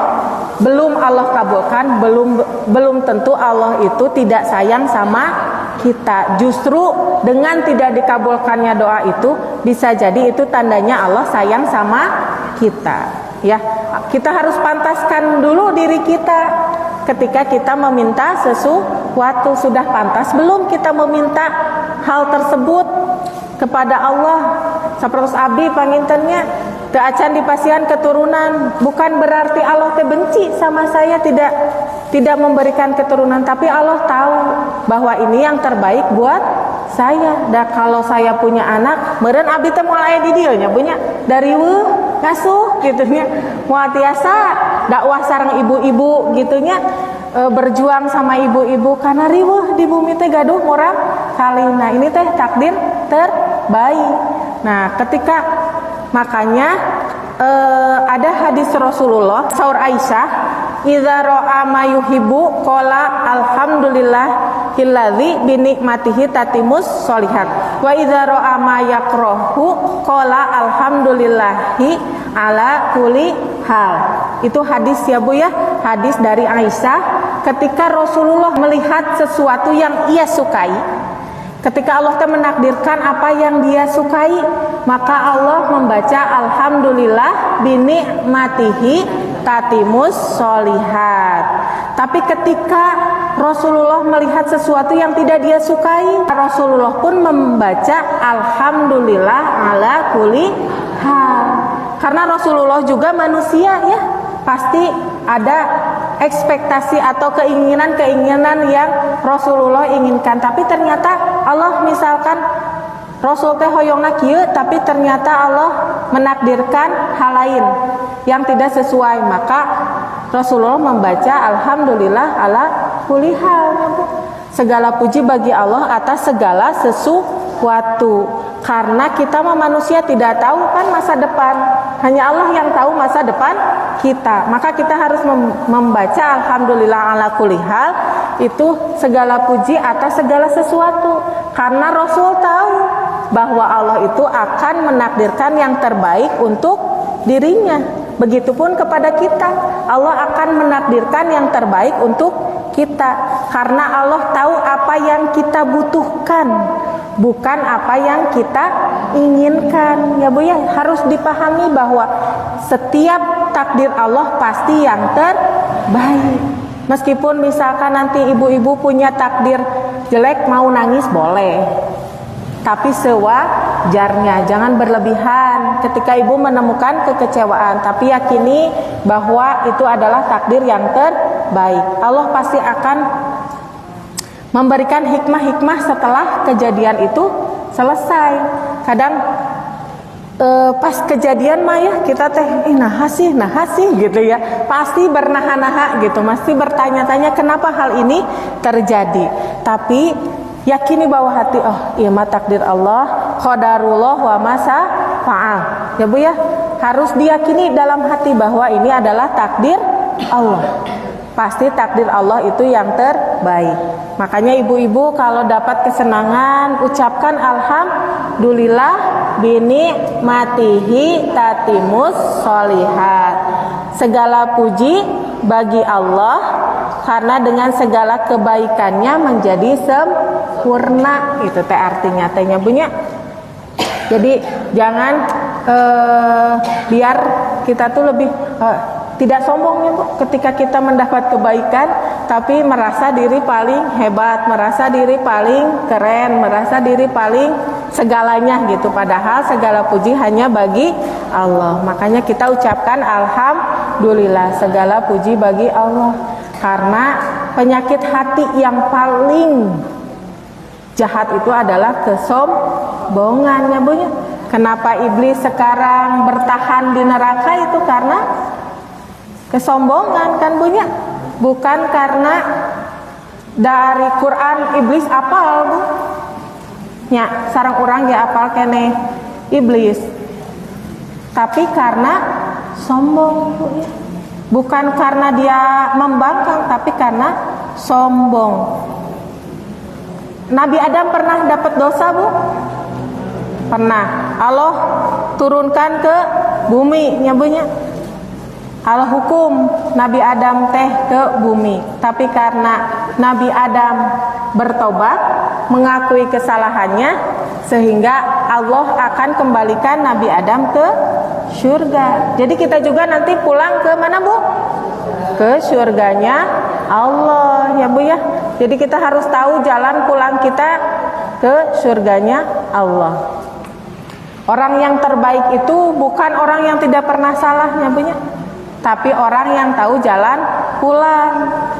A: belum Allah kabulkan, belum tentu Allah itu tidak sayang sama kita. Justru dengan tidak dikabulkannya doa itu bisa jadi itu tandanya Allah sayang sama kita. Ya, kita harus pantaskan dulu diri kita. Ketika kita meminta sesuatu, sudah pantas belum kita meminta hal tersebut kepada Allah? Sapertos abdi pangintennya teu acan dipasihan keturunan, bukan berarti Allah teh benci sama saya, tidak memberikan keturunan, tapi Allah tahu bahwa ini yang terbaik buat saya. Dan kalau saya punya anak, meureun abdi teh moal aya di dieu nya punya dari ngasuh gitunya, moal tiasa dakwah sareng ibu-ibu gitunya, berjuang sama ibu-ibu karena riweuh di bumi teh gaduh murang kalina. Ini teh takdir terbaik. Nah, ketika makanya ada hadis Rasulullah saur Aisyah, idza ra'a ma yuhibbu qala alhamdulillah hilladzi bi nikmatihi tatimus sholihat wa idza ra'a ma yakrahu qala alhamdulillahi ala kulli hal. Itu hadis ya Bu ya, hadis dari Aisyah ketika Rasulullah melihat sesuatu yang ia sukai. Ketika Allah menakdirkan apa yang dia sukai, maka Allah membaca alhamdulillah binikmatihi tatimus sholihat. Tapi ketika Rasulullah melihat sesuatu yang tidak dia sukai, Rasulullah pun membaca alhamdulillah ala kulli hal. Karena Rasulullah juga manusia ya, pasti ada ekspektasi atau keinginan-keinginan yang Rasulullah inginkan. Tapi ternyata Allah misalkan Rasul teh hoyongna kieu, tapi ternyata Allah menakdirkan hal lain yang tidak sesuai, maka Rasulullah membaca alhamdulillah ala kulli hal. Segala puji bagi Allah atas segala sesuatu. Karena kita manusia tidak tahu kan masa depan, hanya Allah yang tahu masa depan kita. Maka kita harus membaca alhamdulillah ala kulli hal, itu segala puji atas segala sesuatu. Karena Rasul tahu bahwa Allah itu akan menakdirkan yang terbaik untuk dirinya. Begitupun kepada kita, Allah akan menakdirkan yang terbaik untuk kita. Karena Allah tahu apa yang kita butuhkan, bukan apa yang kita inginkan. Ya Bu ya, harus dipahami bahwa setiap takdir Allah pasti yang terbaik. Meskipun misalkan nanti ibu-ibu punya takdir jelek, mau nangis boleh, tapi sewajarnya, jangan berlebihan ketika ibu menemukan kekecewaan. Tapi yakini bahwa itu adalah takdir yang terbaik. Allah pasti akan memberikan hikmah-hikmah setelah kejadian itu selesai. Kadang pas kejadian mah ya kita teh nah sih gitu ya, pasti bernaha-naha gitu, pasti bertanya-tanya kenapa hal ini terjadi. Tapi yakini bahwa hati, oh iya mah takdir Allah, qadarullah wa masa fa'al. Ya Bu ya, harus diyakini dalam hati bahwa ini adalah takdir Allah. Pasti takdir Allah itu yang terbaik. Makanya ibu-ibu kalau dapat kesenangan, ucapkan alhamdulillah binikmatihi tatimus sholihat. Segala puji bagi Allah, karena dengan segala kebaikannya menjadi sempurna. Itu teh artinya tehnya punya. Jadi jangan biar kita tuh lebih tidak sombongnya Bu, ketika kita mendapat kebaikan tapi merasa diri paling hebat, merasa diri paling keren, merasa diri paling segalanya gitu. Padahal segala puji hanya bagi Allah. Makanya kita ucapkan alhamdulillah, segala puji bagi Allah. Karena penyakit hati yang paling jahat itu adalah kesombongan ya Bu ya. Kenapa iblis sekarang bertahan di neraka itu karena kesombongan kan Bu ya. Bukan karena dari Quran iblis apal Bu nya, sareng orang ya apal kene iblis, tapi karena sombong Bu ya. Bukan karena dia membangkang, tapi karena sombong. Nabi Adam pernah dapat dosa Bu? Pernah. Allah turunkan ke bumi nyabunya, Allah hukum Nabi Adam teh ke bumi. Tapi karena Nabi Adam bertobat, mengakui kesalahannya, sehingga Allah akan kembalikan Nabi Adam ke surga. Jadi kita juga nanti pulang ke mana Bu? Ke surganya Allah ya Bu ya. Jadi kita harus tahu jalan pulang kita ke surganya Allah. Orang yang terbaik itu bukan orang yang tidak pernah salah ya Bu ya, tapi orang yang tahu jalan pulang.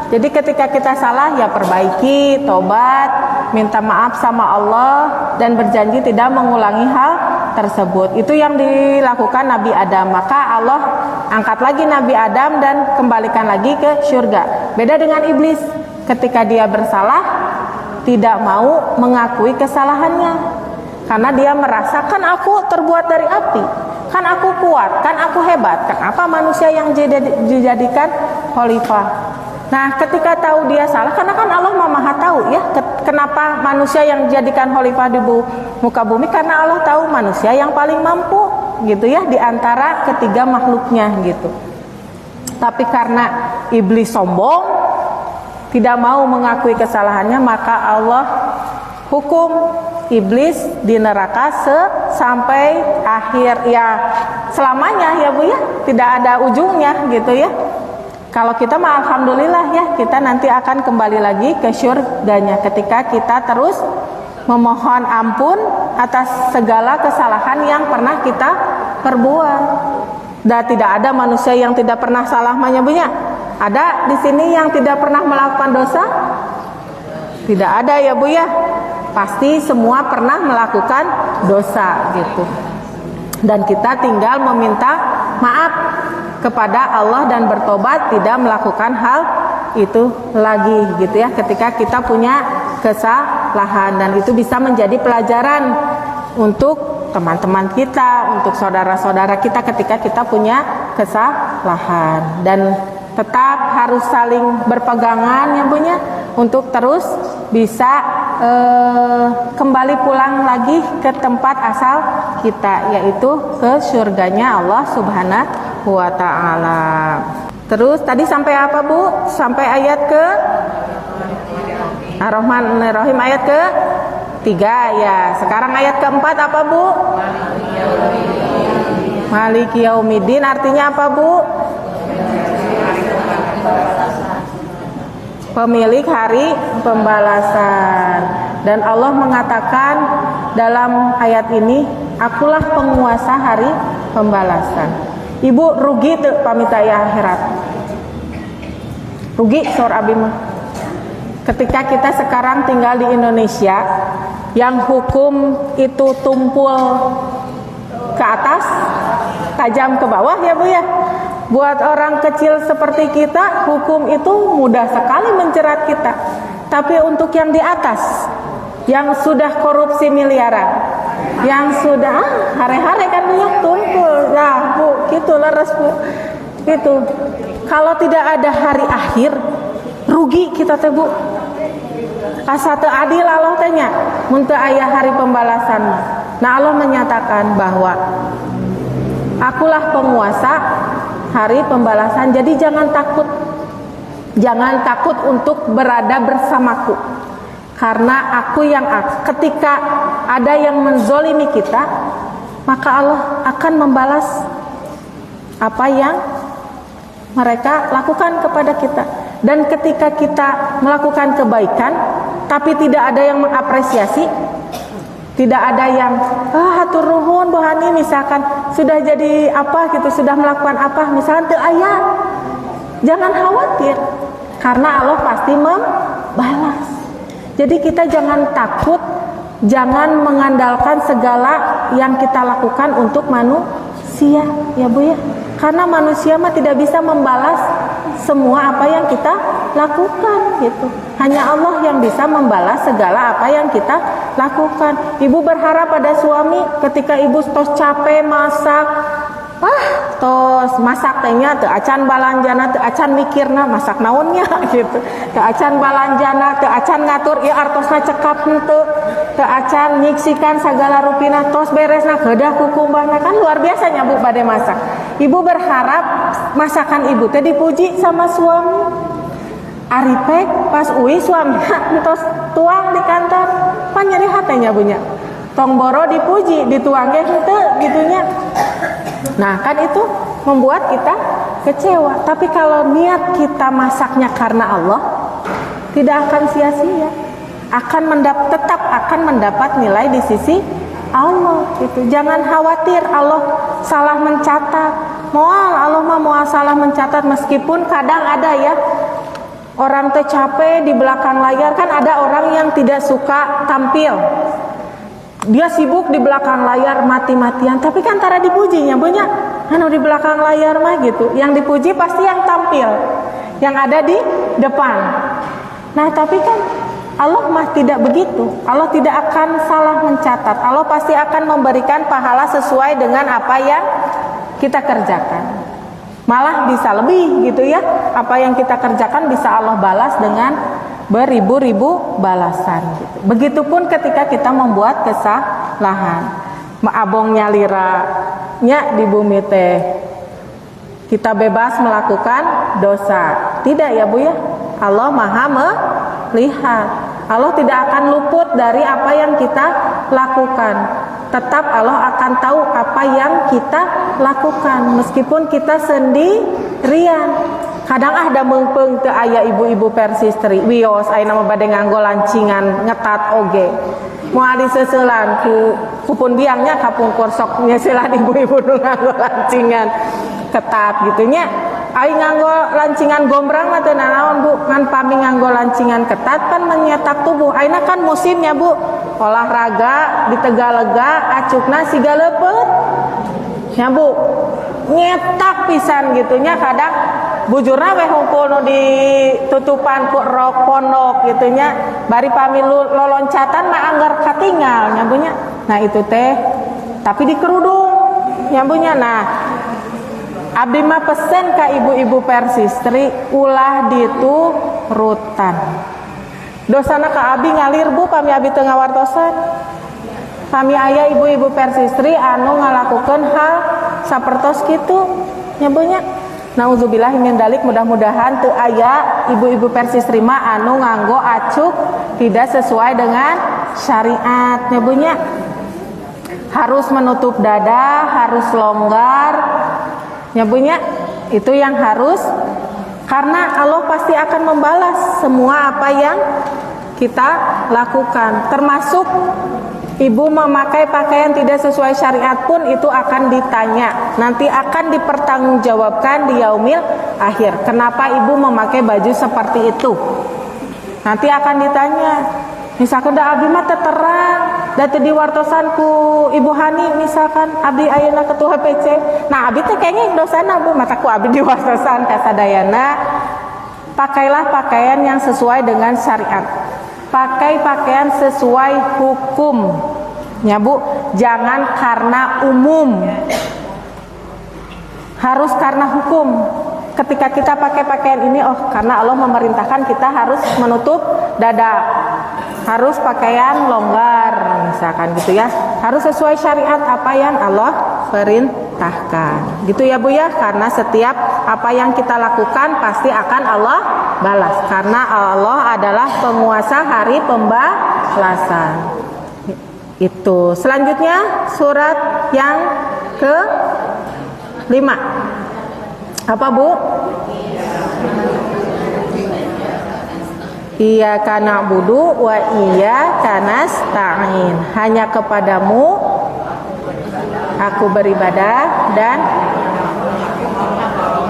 A: Jadi ketika kita salah ya perbaiki, tobat, minta maaf sama Allah, dan berjanji tidak mengulangi hal tersebut. Itu yang dilakukan Nabi Adam. Maka Allah angkat lagi Nabi Adam dan kembalikan lagi ke surga. Beda dengan iblis, ketika dia bersalah tidak mau mengakui kesalahannya, karena dia merasakan aku terbuat dari api, kan aku kuat, kan aku hebat, kenapa manusia yang dijadikan khalifah. Nah ketika tahu dia salah, karena kan Allah maha tahu ya kenapa manusia yang dijadikan khalifah di muka bumi, karena Allah tahu manusia yang paling mampu gitu ya di antara ketiga makhluknya gitu. Tapi karena iblis sombong, tidak mau mengakui kesalahannya, maka Allah hukum iblis di neraka sampai akhir ya, selamanya ya Bu ya, tidak ada ujungnya gitu ya. Kalau kita mah alhamdulillah ya, kita nanti akan kembali lagi ke surganya ketika kita terus memohon ampun atas segala kesalahan yang pernah kita perbuat. Dan tidak ada manusia yang tidak pernah salah menyebutnya. Ada di sini yang tidak pernah melakukan dosa? Tidak ada ya Bu ya. Pasti semua pernah melakukan dosa gitu. Dan kita tinggal meminta maaf kepada Allah dan bertobat tidak melakukan hal itu lagi gitu ya, ketika kita punya kesalahan. Dan itu bisa menjadi pelajaran untuk teman-teman kita, untuk saudara-saudara kita ketika kita punya kesalahan. Dan tetap harus saling berpegangan ya punya, untuk terus bisa kembali pulang lagi ke tempat asal kita, yaitu ke surganya Allah Subhanahu wa ta'ala. Terus tadi sampai apa Bu? Sampai ayat ke Ar-Rahman-Ar-Rahim ayat ke 3 ya. Sekarang ayat keempat apa Bu? Maliki Yaumiddin artinya apa Bu? Pemilik hari pembalasan. Dan Allah mengatakan dalam ayat ini, akulah penguasa hari pembalasan. Ibu rugi tuh pamita ya akhirat. Rugi sor abi mah. Ketika kita sekarang tinggal di Indonesia yang hukum itu tumpul ke atas, tajam ke bawah ya Bu ya. Buat orang kecil seperti kita, hukum itu mudah sekali menjerat kita. Tapi untuk yang di atas, yang sudah korupsi miliaran, yang sudah hari-hari kan banyak tumpul, nah Bu, gitu leres Bu, gitu. Kalau tidak ada hari akhir, rugi kita teh Bu. Asa teu adil Allah tanya, mun teu aya hari pembalasan. Nah Allah menyatakan bahwa akulah penguasa hari pembalasan. Jadi jangan takut. Jangan takut untuk berada bersamaku. Karena aku yang ketika ada yang menzolimi kita, maka Allah akan membalas apa yang mereka lakukan kepada kita. Dan ketika kita melakukan kebaikan, tapi tidak ada yang mengapresiasi, tidak ada yang hatur nuhun Bu Hani misalkan sudah jadi apa gitu, sudah melakukan apa misalkan teu aya, jangan khawatir karena Allah pasti membalas. Jadi kita jangan takut, jangan mengandalkan segala yang kita lakukan untuk manusia ya Bu ya, karena manusia mah tidak bisa membalas semua apa yang kita lakukan gitu. Hanya Allah yang bisa membalas segala apa yang kita lakukan. Ibu berharap pada suami ketika ibu tos capek masak, tos masak tehnya teu acan balanjana, teu acan mikirna masak naonnya gitu. Teu acan balanjana, teu acan ngatur ieu artosna cekap henteu, teu acan nyiksikan sagala rupina tos beresna kedah kukumbahna, kan luar biasanya Bu bade masak. Ibu berharap masakan ibu teh dipuji sama suami. Aripek pas uwi suami entos tuang di kantor pan nyeri hatenya bunya tong boro dipuji dituang ge henteu gitunya. Nah kan itu membuat kita kecewa. Tapi kalau niat kita masaknya karena Allah, tidak akan sia-sia, tetap akan mendapat nilai di sisi Allah gitu. Jangan khawatir Allah salah mencatat. Allah mah salah mencatat, meskipun kadang ada ya orang teh capek di belakang layar. Kan ada orang yang tidak suka tampil, dia sibuk di belakang layar mati-matian, tapi kan tara dipujinya banyak anu di belakang layar mah gitu. Yang dipuji pasti yang tampil, yang ada di depan. Nah tapi kan Allah mah tidak begitu. Allah tidak akan salah mencatat. Allah pasti akan memberikan pahala sesuai dengan apa yang kita kerjakan. Malah bisa lebih gitu ya. Apa yang kita kerjakan bisa Allah balas dengan beribu-ribu balasan gitu. Begitupun ketika kita membuat kesalahan. Abongnya liranya di bumi teh kita bebas melakukan dosa. Tidak ya Bu ya. Allah Maha melihat. Allah tidak akan luput dari apa yang kita lakukan. Tetap Allah akan tahu apa yang kita lakukan, meskipun kita sendirian. Kadang ada mengpeng teu aya ibu-ibu persistri wios ayeuna mah bade nganggo lancingan ngetat oge. Moal diseuselan ku pun biangnya kapungkur sok nyeuselan ibu-ibu nu nganggo lancingan ketat gitu nya. Ai nganggo lancingan gombrang mah teu naon Bu, ngan pami nganggo lancingan ketat pan menyetak tubuh. Ayeuna kan musimnya Bu, olahraga di Tegalega acukna siga leupeut. Ya Bu, nyetak pisan gitunya kadang bujurna weh hungkul nu ditutupan ku rok pondok gitunya bari pami loloncatan mah anggar katinggal nyabunya. Nah itu teh tapi di kerudung nyabunya. Nah abdi mah pesen ka ibu-ibu persistri ulah diturutan. Dosana ka abdi ngalir Bu pami abdi teu ngawartosan. Pami aya ibu-ibu persistri anu ngalakukeun hal sapertos kitu nyabunya. Nauzubillahi min dalik, mudah-mudahan teu aya ibu-ibu persistri mah anu nganggo acuk tidak sesuai dengan syariat nyabunya. Harus menutup dada, harus longgar nyabunya. Itu yang harus, karena Allah pasti akan membalas semua apa yang kita lakukan, termasuk ibu memakai pakaian tidak sesuai syariat pun itu akan ditanya. Nanti akan dipertanggungjawabkan di yaumil akhir. Kenapa ibu memakai baju seperti itu? Nanti akan ditanya. Misalkan da abdi mah terang, da teu diwartosan ku Ibu Hani misalkan abdi ayeuna ketua PC. Nah abdi teh kenging dosana Bu, mata ku abdi diwartosan kasadayana. Pakailah pakaian yang sesuai dengan syariat. Pakai pakaian sesuai hukum ya Bu, jangan karena umum, harus karena hukum. Ketika kita pakai pakaian ini, oh karena Allah memerintahkan kita harus menutup dada, harus pakaian longgar misalkan gitu ya, harus sesuai syariat apa yang Allah perintahkan gitu ya Bu ya. Karena setiap apa yang kita lakukan pasti akan Allah balas, karena Allah adalah penguasa hari pembalasan. Itu selanjutnya surat yang ke-5 apa Bu? Iyyaka na'budu wa iyyaka nasta'in. Hanya kepadamu aku beribadah dan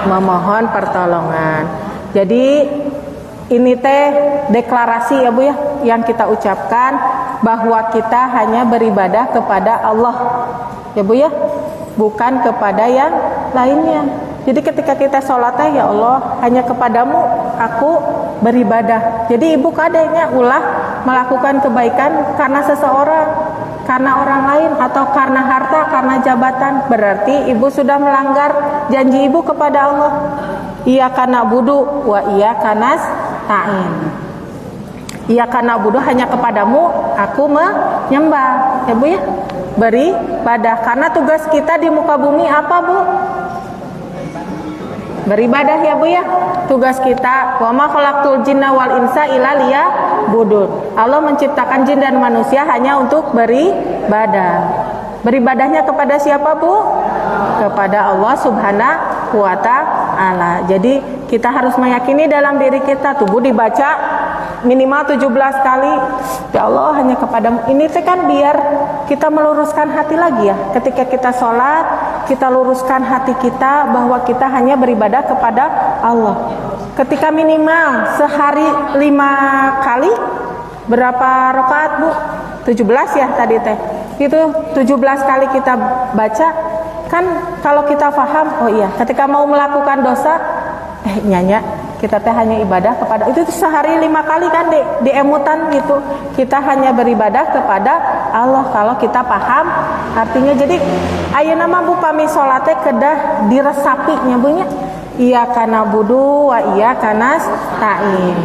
A: memohon pertolongan. Jadi ini teh deklarasi ya Bu ya, yang kita ucapkan bahwa kita hanya beribadah kepada Allah ya Bu ya, bukan kepada yang lainnya. Jadi ketika kita sholat ya Allah, hanya kepadamu aku beribadah. Jadi ibu kadanya ulah melakukan kebaikan karena seseorang, karena orang lain, atau karena harta, karena jabatan. Berarti ibu sudah melanggar janji ibu kepada Allah. Iyyaka na'budu wa iyyaka nasta'in. Iyyaka na'budu, hanya kepadamu aku menyembah ya Bu ya, beribadah. Karena tugas kita di muka bumi apa Bu? Beribadah ya Bu ya. Tugas kita, wa ma khalaqtul jinna wal insa illa liya'budun. Allah menciptakan jin dan manusia hanya untuk beribadah. Beribadahnya kepada siapa Bu? Kepada Allah Subhanahu wa ta'ala. Jadi kita harus meyakini dalam diri kita, tubuh dibaca minimal 17 kali, ya Allah hanya kepadamu. Ini teh kan biar kita meluruskan hati lagi ya. Ketika kita sholat, kita luruskan hati kita bahwa kita hanya beribadah kepada Allah. Ketika minimal sehari 5 kali, berapa rakaat Bu? 17 ya tadi teh. Itu 17 kali kita baca. Kan kalau kita paham, oh iya, ketika mau melakukan dosa, nyanya kita teh hanya ibadah kepada itu sehari 5 kali kan di emutan gitu. Kita hanya beribadah kepada Allah kalau kita paham artinya. Jadi ayeuna mah Bu pami salat teh kedah diresapi nya Bu nya. Iyyaka na'budu wa iyyaka nasta'in.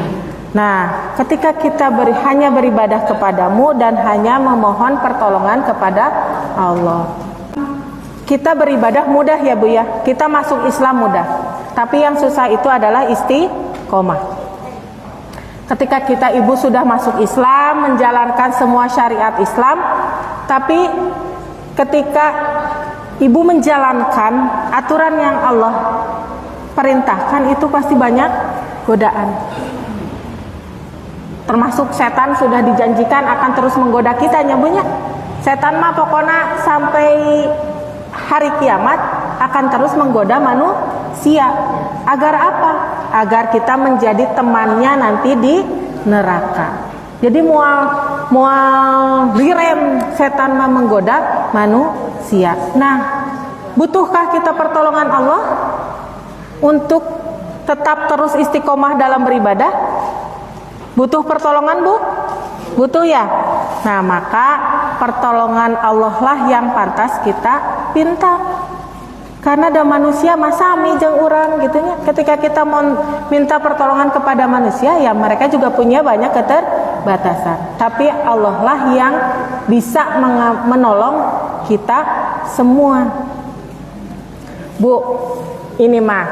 A: Nah, ketika kita hanya beribadah kepadamu dan hanya memohon pertolongan kepada Allah, kita beribadah mudah ya Bu ya. Kita masuk Islam mudah. Tapi yang susah itu adalah istiqomah. Ketika kita ibu sudah masuk Islam, menjalankan semua syariat Islam, tapi ketika ibu menjalankan aturan yang Allah perintahkan itu pasti banyak godaan. Termasuk setan sudah dijanjikan akan terus menggoda kita, nyambunya. Setan mah pokoknya sampai hari kiamat akan terus menggoda manusia. Agar apa? Agar kita menjadi temannya nanti di neraka. Jadi mual direm setan mah menggoda manusia. Nah, butuhkah kita pertolongan Allah untuk tetap terus istiqomah dalam beribadah? Butuh pertolongan, Bu? Butuh ya? Nah, maka pertolongan Allah lah yang pantas kita pinta. Karena ada manusia masami jeung urang gitunya. Ketika kita mau minta pertolongan kepada manusia, ya mereka juga punya banyak keterbatasan. Tapi Allah lah yang bisa menolong kita semua. Bu, ini mah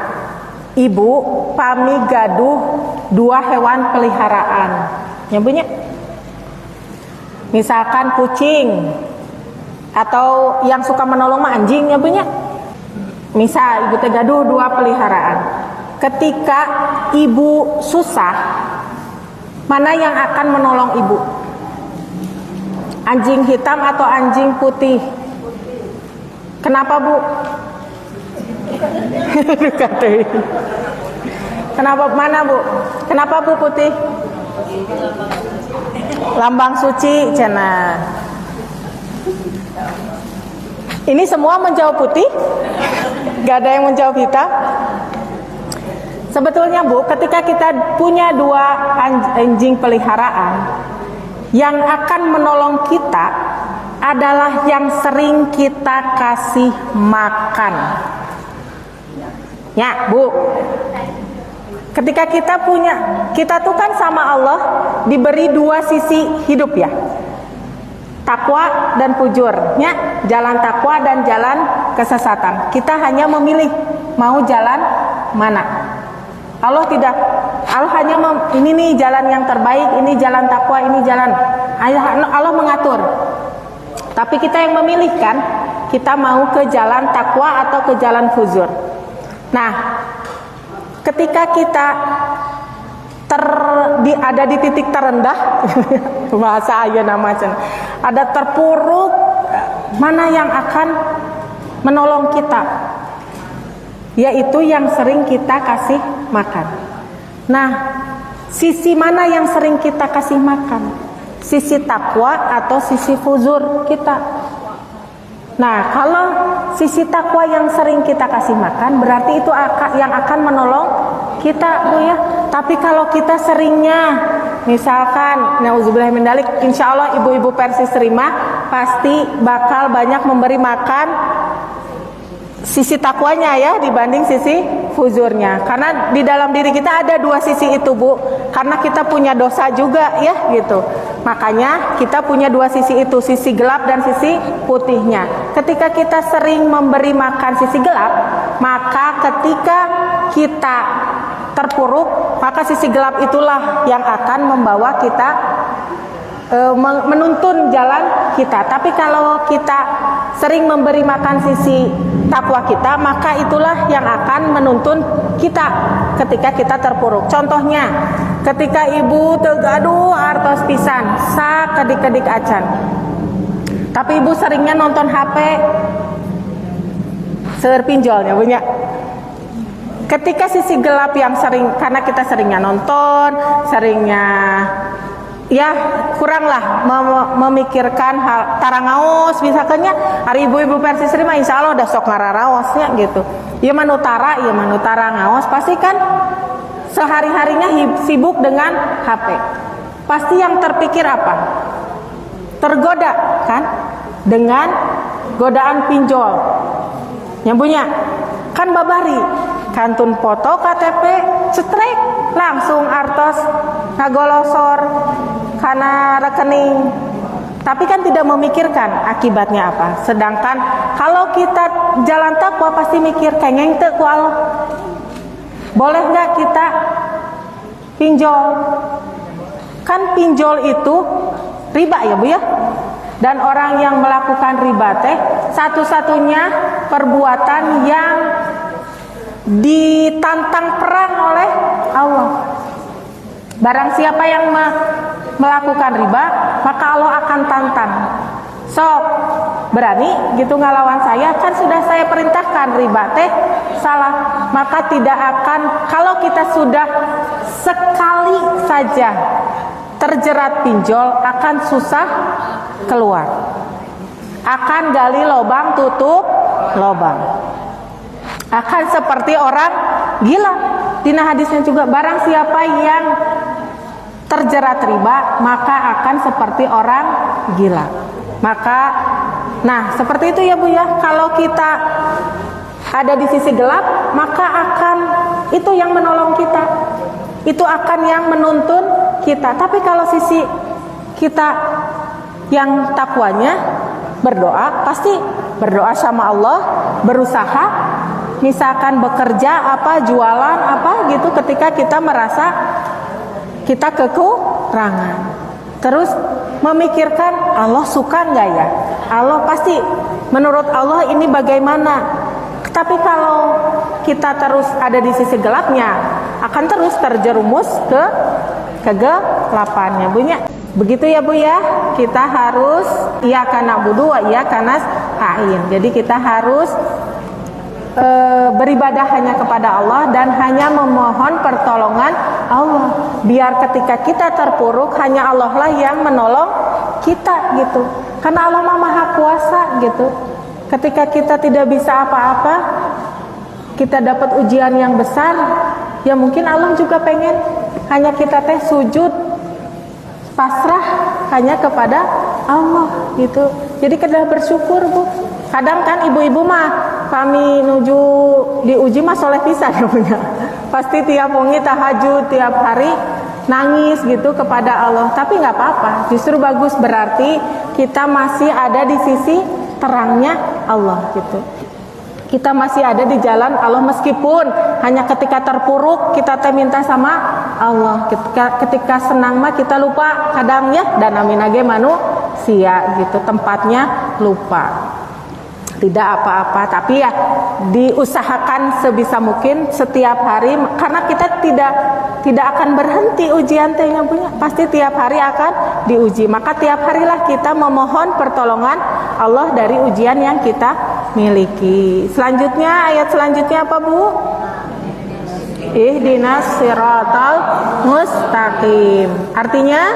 A: ibu pami gaduh 2 hewan peliharaan. Nyambunya? Misalkan kucing, atau yang suka menolong mah anjing, nyambunya? Misal ibu teh gaduh 2 peliharaan. Ketika ibu susah, mana yang akan menolong ibu? Anjing hitam atau anjing putih? Kenapa, Bu? Kenapa, mana, Bu? Kenapa, Bu, putih? Lambang suci, cenah. Ini semua menjawab putih? Gak ada yang menjawab hitam? Sebetulnya, Bu, ketika kita punya 2 anjing peliharaan, yang akan menolong kita adalah yang sering kita kasih makan. Ya, Bu. Ketika kita tuh kan sama Allah diberi 2 sisi hidup ya. Takwa dan fujur, ya, jalan takwa dan jalan kesesatan. Kita hanya memilih mau jalan mana. Allah hanya ini nih jalan yang terbaik, ini jalan takwa, ini jalan. Allah mengatur. Tapi kita yang memilih kan, kita mau ke jalan takwa atau ke jalan fujur. Nah, ketika kita ada di titik terendah, bahasa ayeuna macam ada terpuruk, mana yang akan menolong kita? Yaitu yang sering kita kasih makan. Nah, sisi mana yang sering kita kasih makan? Sisi takwa atau sisi fujur kita? Nah, kalau sisi takwa yang sering kita kasih makan, berarti itu yang akan menolong kita, Bu ya. Tapi kalau kita seringnya, misalkan, nauzubillah min dzalik, insya Allah ibu-ibu Persis terima, pasti bakal banyak memberi makan sisi takwanya ya dibanding sisi fujurnya. Karena di dalam diri kita ada 2 sisi itu, Bu. Karena kita punya dosa juga ya gitu. Makanya kita punya 2 sisi itu, sisi gelap dan sisi putihnya. Ketika kita sering memberi makan sisi gelap, maka ketika kita terpuruk, maka sisi gelap itulah yang akan membawa kita menuntun jalan kita. Tapi kalau kita sering memberi makan sisi takwa kita, maka itulah yang akan menuntun kita ketika kita terpuruk. Contohnya, ketika ibu tegaduh artos pisan, sa kedik-kedik acan. Tapi ibu seringnya nonton HP, seueur pinjolnya punya. Ketika sisi gelap yang sering, karena kita seringnya nonton, seringnya ya kuranglah memikirkan hal tarangaos, misalkannya hari ibu-ibu Persis terima, insya Allah udah sok ngararaosnya gitu. Iya manutara ngaos, pasti kan sehari-harinya sibuk dengan HP. Pasti yang terpikir apa? Tergoda kan dengan godaan pinjol. Nyambunya kan babari, kantun foto KTP cetrek langsung artos ngagolosor karena rekening. Tapi kan tidak memikirkan akibatnya apa. Sedangkan kalau kita jalan takwa pasti mikir kengeng teu ku Allah. Boleh nggak kita pinjol? Kan pinjol itu riba ya Bu ya. Dan orang yang melakukan riba teh satu-satunya perbuatan yang ditantang perang oleh Allah. Barang siapa yang melakukan riba, maka Allah akan tantang. Sok, berani gitu ngelawan saya? Kan sudah saya perintahkan riba teh salah. Maka tidak akan, kalau kita sudah sekali saja terjerat pinjol, akan susah keluar. Akan gali lubang tutup lubang. Akan seperti orang gila. Dina hadisnya juga, barang siapa yang terjerat riba, maka akan seperti orang gila. Maka, nah seperti itu ya Bu ya. Kalau kita ada di sisi gelap, maka akan itu yang menolong kita. Itu akan yang menuntun kita. Tapi kalau sisi kita yang takwanya, berdoa, pasti berdoa sama Allah, berusaha, misalkan bekerja apa, jualan apa gitu, ketika kita merasa kita kekurangan, terus memikirkan Allah suka nggak ya, Allah pasti menurut Allah ini bagaimana. Tapi kalau kita terus ada di sisi gelapnya, akan terus terjerumus ke kegelapannya Bunya. Begitu ya Bu ya, kita harus iyyaka na'budu wa iyyaka nasta'in. Jadi kita harus beribadah hanya kepada Allah dan hanya memohon pertolongan Allah. Biar ketika kita terpuruk, hanya Allah lah yang menolong kita gitu. Karena Allah Maha Kuasa gitu. Ketika kita tidak bisa apa-apa, kita dapat ujian yang besar, ya mungkin Allah juga pengen hanya kita teh sujud, pasrah hanya kepada Allah gitu. Jadi kita bersyukur Bu. Kadang kan ibu-ibu mah kami nuju diuji mah soleh pisan ya punya. Pasti tiap wengi tahajud, tiap hari nangis gitu kepada Allah. Tapi nggak apa-apa, justru bagus, berarti kita masih ada di sisi terangnya Allah gitu. Kita masih ada di jalan Allah, meskipun hanya ketika terpuruk kita minta sama Allah. Ketika senang mah kita lupa kadang ya, dan aminage manusia gitu, tempatnya lupa. Tidak apa-apa, tapi ya diusahakan sebisa mungkin setiap hari, karena kita tidak akan berhenti ujian tehnya punya, pasti tiap hari akan diuji. Maka tiap harilah kita memohon pertolongan Allah dari ujian yang kita miliki. Selanjutnya, ayat selanjutnya apa Bu? Ihdinas siratal mustaqim. Artinya,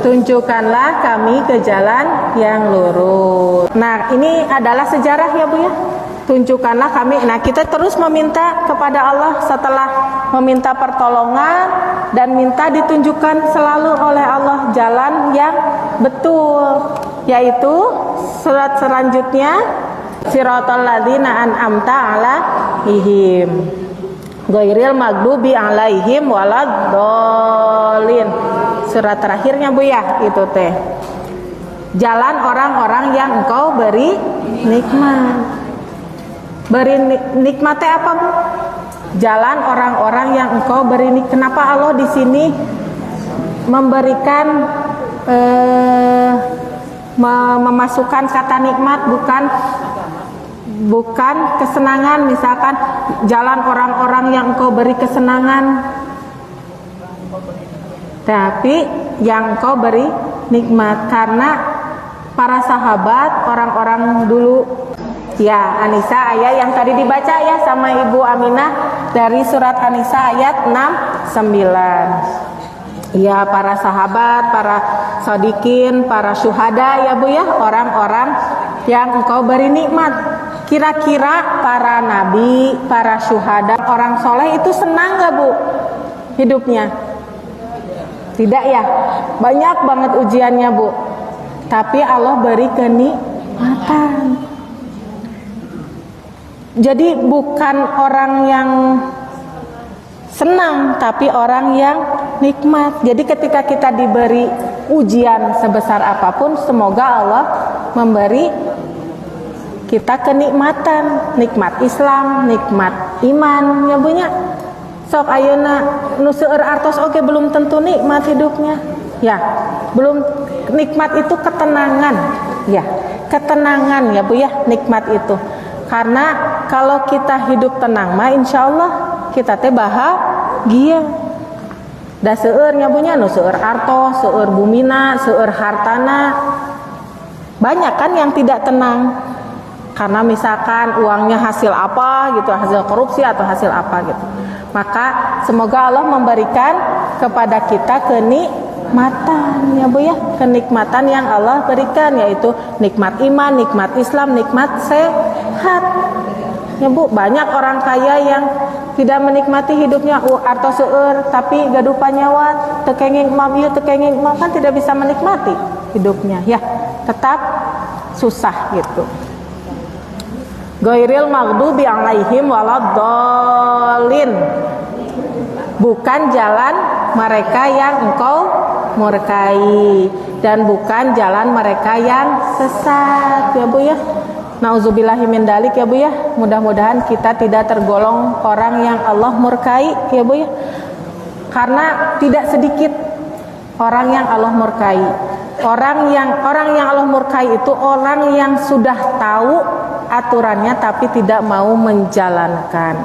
A: tunjukkanlah kami ke jalan yang lurus. Nah, ini adalah sejarah ya Bu ya. Tunjukkanlah kami. Nah, kita terus meminta kepada Allah setelah meminta pertolongan dan minta ditunjukkan selalu oleh Allah jalan yang betul, yaitu surat selanjutnya, siratal ladzina an'amta alaihim ghairil maghdubi alaihim waladdallin. Surat terakhirnya Bu ya, itu teh jalan orang-orang yang Engkau beri nikmat. Beri nikmat teh apa Bu? Jalan orang-orang yang Engkau beri nikmat. Kenapa Allah di sini memberikan memasukkan kata nikmat, bukan kesenangan? Misalkan jalan orang-orang yang Engkau beri kesenangan, tapi yang Engkau beri nikmat. Karena para sahabat, orang-orang dulu ya, An-Nisa ayat yang tadi dibaca ya sama Ibu Aminah dari surat An-Nisa ayat 6-9. Ya, para sahabat, para shodikin, para syuhada ya Bu ya, orang-orang yang Engkau beri nikmat. Kira-kira para nabi, para syuhada, orang soleh itu senang gak Bu hidupnya? Tidak ya, banyak banget ujiannya Bu. Tapi Allah beri kenikmatan. Jadi bukan orang yang senang, tapi orang yang nikmat. Jadi ketika kita diberi ujian sebesar apapun, semoga Allah memberi kita kenikmatan. Nikmat Islam, nikmat iman ya Bu nya. Sok ayeuna nu seueur artos oke belum tentu nikmat hidupnya. Ya, belum. Nikmat itu ketenangan. Ya, ketenangan ya Bu ya, nikmat itu. Karena kalau kita hidup tenang mah insya Allah kita teh bahagia. Da seueur nya punya nu seueur artos, seueur bumina, seueur hartana. Banyak kan yang tidak tenang. Karena misalkan uangnya hasil apa gitu, hasil korupsi atau hasil apa gitu. Maka semoga Allah memberikan kepada kita kenikmatan ya Bu ya, kenikmatan yang Allah berikan, yaitu nikmat iman, nikmat Islam, nikmat sehat. Ya Bu, banyak orang kaya yang tidak menikmati hidupnya arto seueur tapi gaduh panyawat, tekenging imam ieu tekenging imam, kan tidak bisa menikmati hidupnya. Ya, tetap susah gitu. Ghairil maghdubi 'alaihim waladdallin. Bukan jalan mereka yang engkau murkai dan bukan jalan mereka yang sesat ya Bu ya. Nauzubillahi min dalik ya Bu ya. Mudah-mudahan kita tidak tergolong orang yang Allah murkai ya Bu ya. Karena tidak sedikit orang yang Allah murkai. Orang yang Allah murkai itu orang yang sudah tahu aturannya tapi tidak mau menjalankan.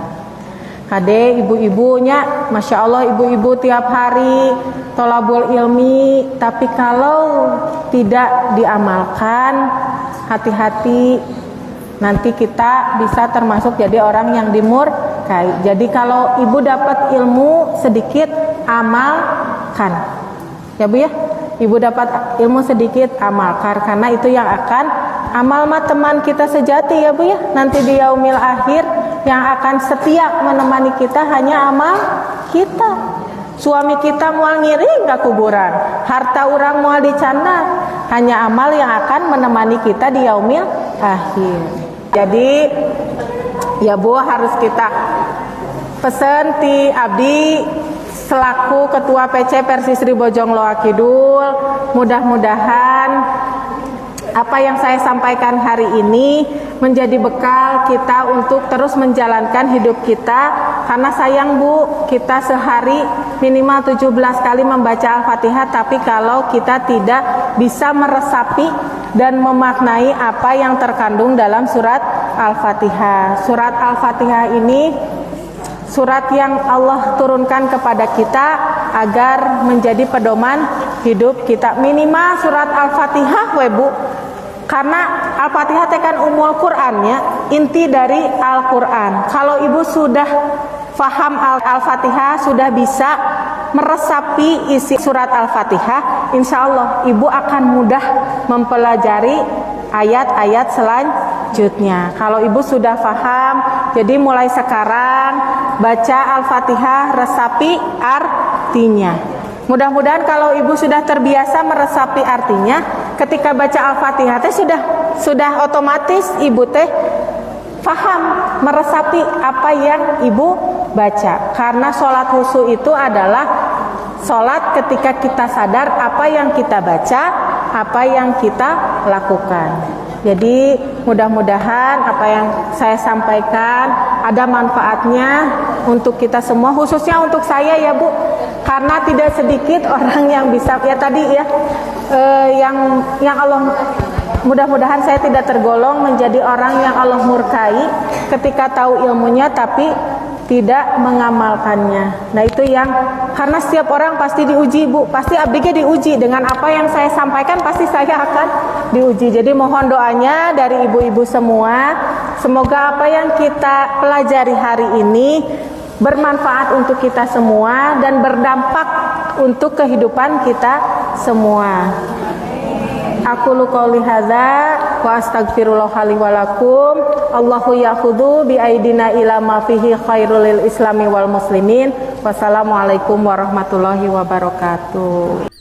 A: Kade ibu-ibunya, Masya Allah ibu-ibu tiap hari tolabul ilmi, tapi kalau tidak diamalkan, hati-hati, nanti kita bisa termasuk jadi orang yang dimurkai. Jadi kalau ibu dapat ilmu sedikit, amalkan ya Bu ya. Ibu dapat ilmu sedikit, amalkan, karena itu yang akan amal mah teman kita sejati ya Bu ya. Nanti di yaumil akhir yang akan setia menemani kita hanya amal kita. Suami kita mual ngiring ke kuburan, harta orang mual dicanda, hanya amal yang akan menemani kita di yaumil akhir. Jadi ya Bu, harus kita pesen ti abdi selaku Ketua PC Persisri Bojong Loa Kidul, mudah-mudahan apa yang saya sampaikan hari ini menjadi bekal kita untuk terus menjalankan hidup kita. Karena sayang Bu, kita sehari minimal 17 kali membaca Al-Fatihah, tapi kalau kita tidak bisa meresapi dan memaknai apa yang terkandung dalam surat Al-Fatihah. Surat Al-Fatihah ini surat yang Allah turunkan kepada kita agar menjadi pedoman hidup kita. Minimal surat Al-Fatihah we Bu. Karena Al-Fatihah tekan umul Qur'annya, inti dari Al-Qur'an. Kalau ibu sudah faham Al-Fatihah, sudah bisa meresapi isi surat Al-Fatihah, insya Allah ibu akan mudah mempelajari ayat-ayat selanjutnya. Kalau ibu sudah faham, jadi mulai sekarang baca Al-Fatihah, resapi artinya. Mudah-mudahan kalau ibu sudah terbiasa meresapi artinya, ketika baca Al-Fatihah teh sudah otomatis ibu teh paham meresapi apa yang ibu baca. Karena sholat khusyuk itu adalah sholat ketika kita sadar apa yang kita baca, apa yang kita lakukan. Jadi mudah-mudahan apa yang saya sampaikan ada manfaatnya untuk kita semua, khususnya untuk saya ya Bu. Karena tidak sedikit orang yang bisa ya tadi ya yang Allah, mudah-mudahan saya tidak tergolong menjadi orang yang Allah murkai ketika tahu ilmunya tapi tidak mengamalkannya. Nah itu yang, karena setiap orang pasti diuji Bu, pasti abdinya diuji dengan apa yang saya sampaikan, pasti saya akan diuji. Jadi mohon doanya dari ibu-ibu semua, semoga apa yang kita pelajari hari ini bermanfaat untuk kita semua dan berdampak untuk kehidupan kita semua. Aku qouli hadza wa astaghfirullah li wa lakum. Allahu ya'khudhu bi aidina ila ma fihi khairul lil islami wal muslimin. Wassalamualaikum warahmatullahi wabarakatuh.